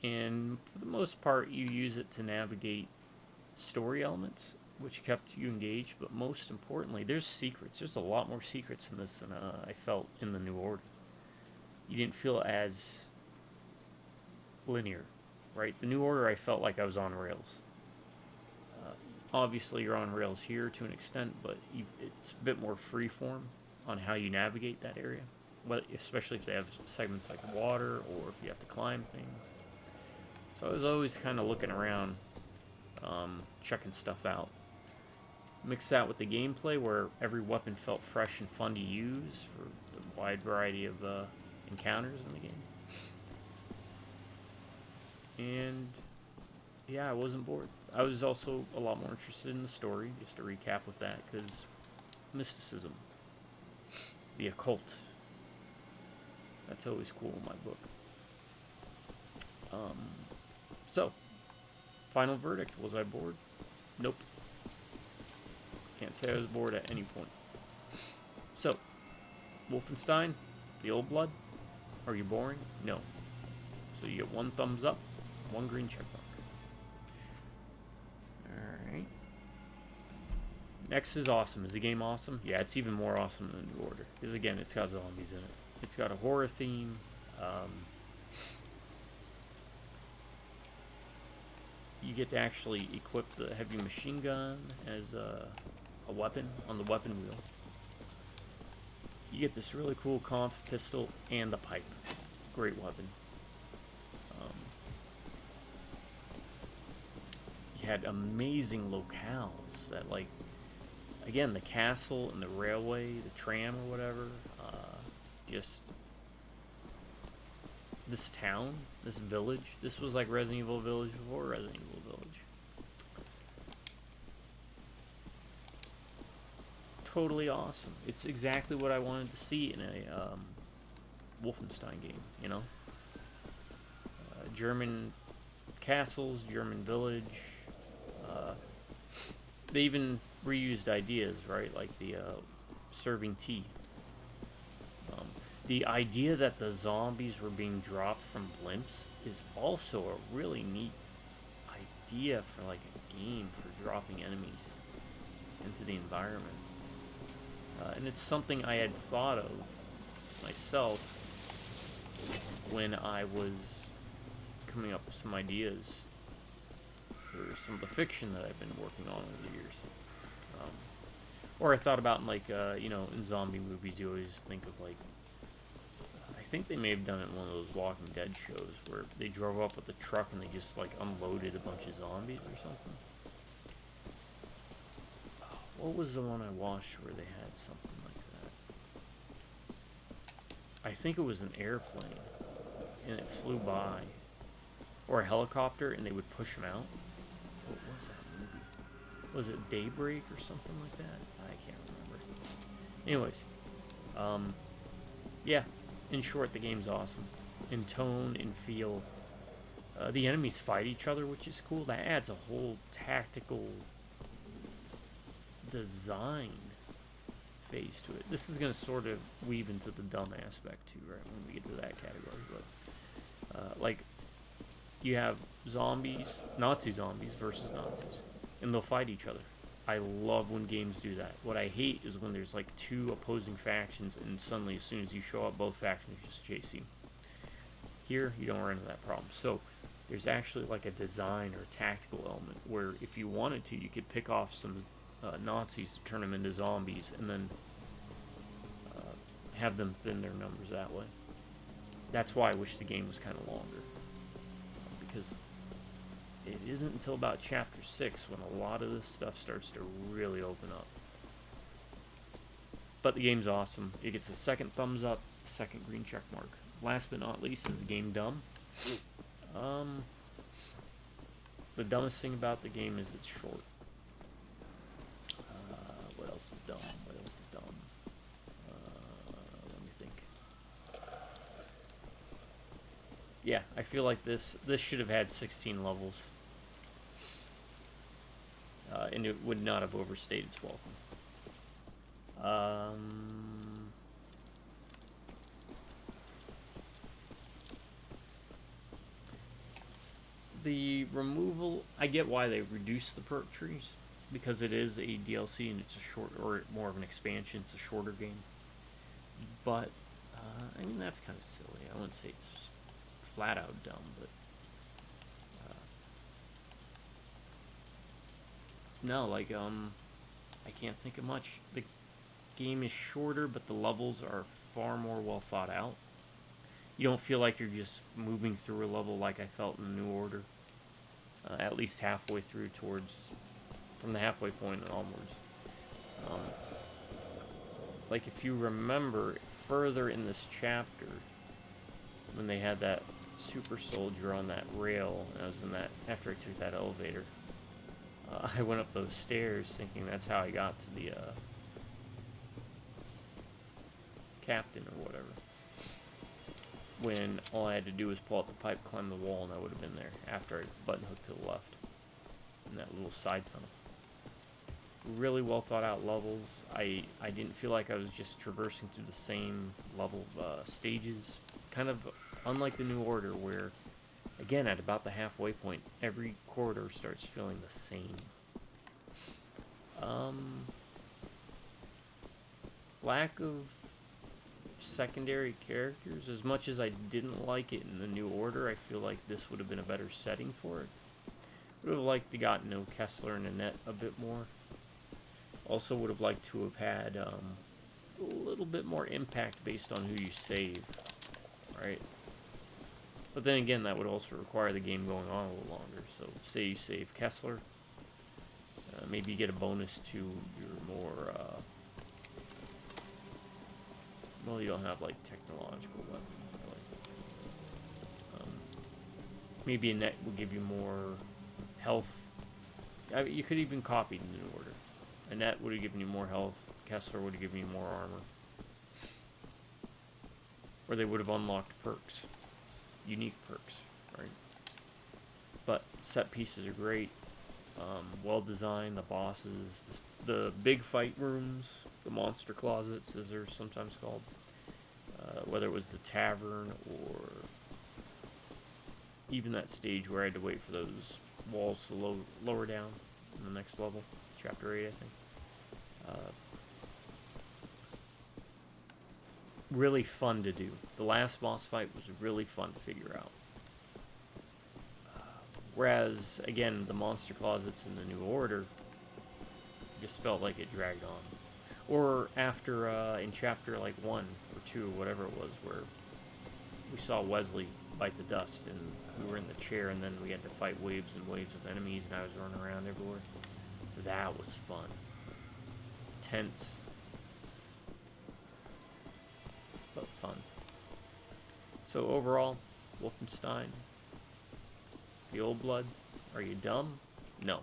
And for the most part, you use it to navigate story elements, which kept you engaged, but most importantly, there's secrets. There's a lot more secrets in this than I felt in the New Order. You didn't feel as linear, right? The New Order, I felt like I was on rails. Obviously, you're on rails here to an extent, but it's a bit more freeform on how you navigate that area, especially if they have segments like water or if you have to climb things. So I was always kind of looking around, checking stuff out. Mix that with the gameplay where every weapon felt fresh and fun to use for the wide variety of encounters in the game. And yeah, I wasn't bored. I was also a lot more interested in the story, just to recap with that, because mysticism, the occult, that's always cool in my book. So, final verdict, was I bored? Nope. Can't say I was bored at any point. So, Wolfenstein, the old blood, are you boring? No. So you get 1 thumbs up, 1 green check mark. Alright. Next is awesome. Is the game awesome? Yeah, it's even more awesome than New Order. Because again, it's got zombies in it. It's got a horror theme. You get to actually equip the heavy machine gun as a weapon on the weapon wheel. You get this really cool conf pistol and the pipe. Great weapon. You had amazing locales that, like, again, the castle and the railway, the tram or whatever, just this town, this village. This was like Resident Evil Village before Resident Evil Village. Totally awesome. It's exactly what I wanted to see in a Wolfenstein game, you know? German castles, German village. They even reused ideas, right? Like the serving tea. The idea that the zombies were being dropped from blimps is also a really neat idea for like a game for dropping enemies into the environment. And it's something I had thought of myself when I was coming up with some ideas for some of the fiction that I've been working on over the years. Or I thought about in like, you know, in zombie movies you always think of like, I think they may have done it in one of those Walking Dead shows where they drove up with a truck and they just like unloaded a bunch of zombies or something. What was the one I watched where they had something like that? I think it was an airplane and it flew by. Or a helicopter and they would push them out. What was that movie? Was it Daybreak or something like that? I can't remember. Anyways, yeah, in short, the game's awesome. In tone, in feel. The enemies fight each other, which is cool. That adds a whole tactical design phase to it. This is going to sort of weave into the dumb aspect too, right, when we get to that category. But, like, you have zombies, Nazi zombies versus Nazis, and they'll fight each other. I love when games do that. What I hate is when there's like 2 opposing factions and suddenly as soon as you show up, both factions just chase you. Here, you don't run into that problem. So there's actually like a design or tactical element where if you wanted to, you could pick off some Nazis to turn them into zombies and then have them thin their numbers that way. That's why I wish the game was kind of longer. Because it isn't until about chapter 6 when a lot of this stuff starts to really open up. But the game's awesome. It gets a 2nd thumbs up, a 2nd green check mark. Last but not least, is the game dumb? The dumbest thing about the game is it's short. What else else is dumb? What else is dumb? Let me think. Yeah, I feel like this should have had 16 levels. And it would not have overstayed its welcome. The removal, I get why they reduced the perk trees, because it is a DLC and it's a short, or more of an expansion, it's a shorter game. But, I mean, that's kind of silly. I wouldn't say it's just flat out dumb, but no, like, I can't think of much. The game is shorter, but the levels are far more well thought out. You don't feel like you're just moving through a level like I felt in the New Order. At least halfway through from the halfway point and onwards. Like, if you remember further in this chapter, when they had that super soldier on that rail, and I was in that, after I took that elevator, I went up those stairs thinking that's how I got to the captain or whatever. When all I had to do was pull out the pipe, climb the wall, and I would have been there after I button hooked to the left in that little side tunnel. Really well thought out levels. I didn't feel like I was just traversing through the same level stages. Kind of unlike the New Order, where, again, at about the halfway point, every corridor starts feeling the same. Lack of secondary characters. As much as I didn't like it in the New Order, I feel like this would have been a better setting for it. Would have liked to got know Kessler and Annette a bit more. Also would have liked to have had a little bit more impact based on who you save, right? But then again, that would also require the game going on a little longer. So say you save Kessler, maybe you get a bonus to your more well, you don't have, like, technological weapons, really. Maybe Annette will give you more health. I mean, you could even copy the New Order. Annette would have given you more health. Kessler would have given you more armor. Or they would have unlocked perks. Unique perks, right? But set pieces are great. Well designed. The bosses. The big fight rooms. The monster closets, as they're sometimes called. Whether it was the tavern or even that stage where I had to wait for those walls to lower down in the next level. Chapter 8, I think. Really fun to do. The last boss fight was really fun to figure out. Whereas, again, the monster closets in the New Order just felt like it dragged on. Or after, in chapter, like, 1 or 2, or whatever it was, where we saw Wesley bite the dust, and we were in the chair, and then we had to fight waves and waves of enemies, and I was running around everywhere. That was fun. Tense. But fun. So overall, Wolfenstein. The Old Blood. Are you dumb? No.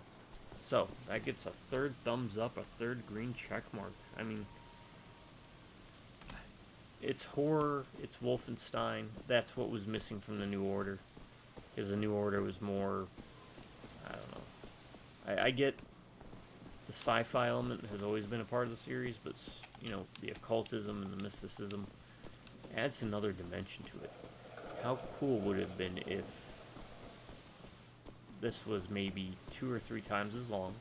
So, that gets a third thumbs up, a third green check mark. I mean, it's horror, it's Wolfenstein. That's what was missing from the New Order. Because the New Order was more, I don't know. I get the sci-fi element has always been a part of the series, but, you know, the occultism and the mysticism adds another dimension to it. How cool would it have been if this was maybe 2 or 3 times as long?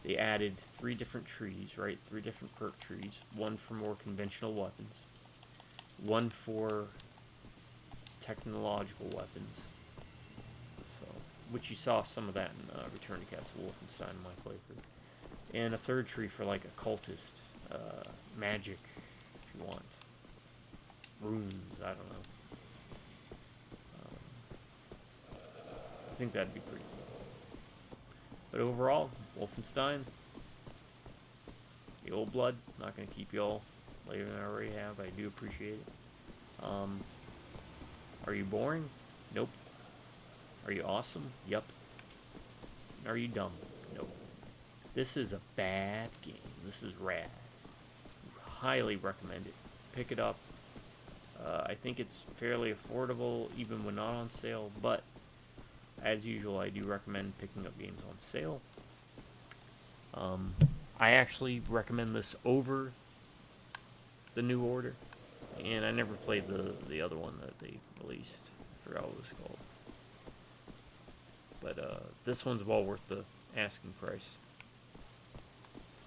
They added 3 different trees, right? 3 different perk trees. 1 for more conventional weapons. 1 for technological weapons. So, which you saw some of that in Return to Castle Wolfenstein in my playthrough. And a 3rd tree for, like, occultist, magic, if you want. Runes, I don't know. I think that'd be pretty cool. But overall, Wolfenstein, the Old Blood, not going to keep you all later than I already have. I do appreciate it. Are you boring? Nope. Are you awesome? Yep. Are you dumb? Nope. This is a bad game. This is rad. Highly recommend it. Pick it up. I think it's fairly affordable even when not on sale, but as usual, I do recommend picking up games on sale. I actually recommend this over the New Order, and I never played the other one that they released. I forgot what it was called. But this one's well worth the asking price.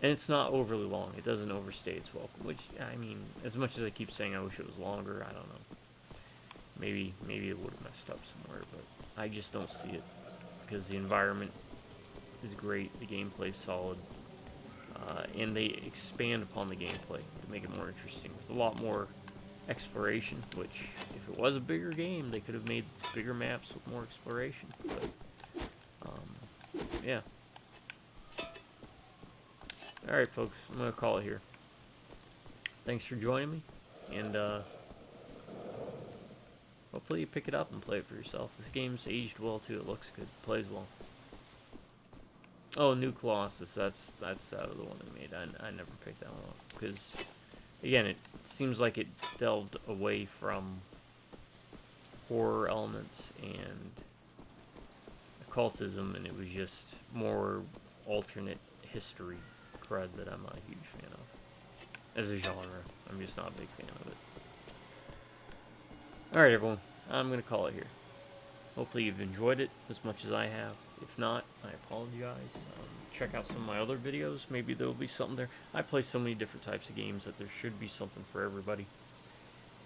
And it's not overly long. It doesn't overstay its welcome, which, I mean, as much as I keep saying I wish it was longer, I don't know. Maybe it would have messed up somewhere, but I just don't see it. Because the environment is great, the gameplay's solid, and they expand upon the gameplay to make it more interesting. With a lot more exploration, which, if it was a bigger game, they could have made bigger maps with more exploration. But, yeah. Alright, folks, I'm going to call it here. Thanks for joining me, and hopefully you pick it up and play it for yourself. This game's aged well, too. It looks good. Plays well. Oh, New Colossus. That's the one they made. I never picked that one up, because, again, it seems like it delved away from horror elements and occultism, and it was just more alternate history crud that I'm not a huge fan of. As a genre, I'm just not a big fan of it. Alright, everyone, I'm going to call it here. Hopefully you've enjoyed it as much as I have. If not, I apologize. Check out some of my other videos. Maybe there will be something there. I play so many different types of games that there should be something for everybody.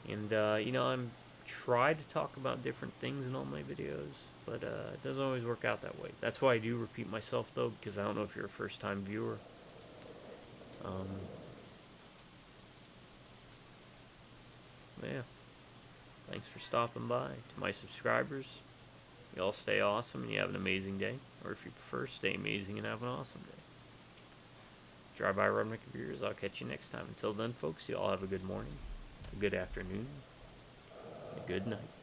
And, you know, I'm try to talk about different things in all my videos, but it doesn't always work out that way. That's why I do repeat myself, though, because I don't know if you're a first-time viewer. Yeah. Thanks for stopping by. To my subscribers, you all stay awesome and you have an amazing day. Or if you prefer, stay amazing and have an awesome day. Drive-by Redneck Reviewers, I'll catch you next time. Until then, folks, you all have a good morning, a good afternoon, and a good night.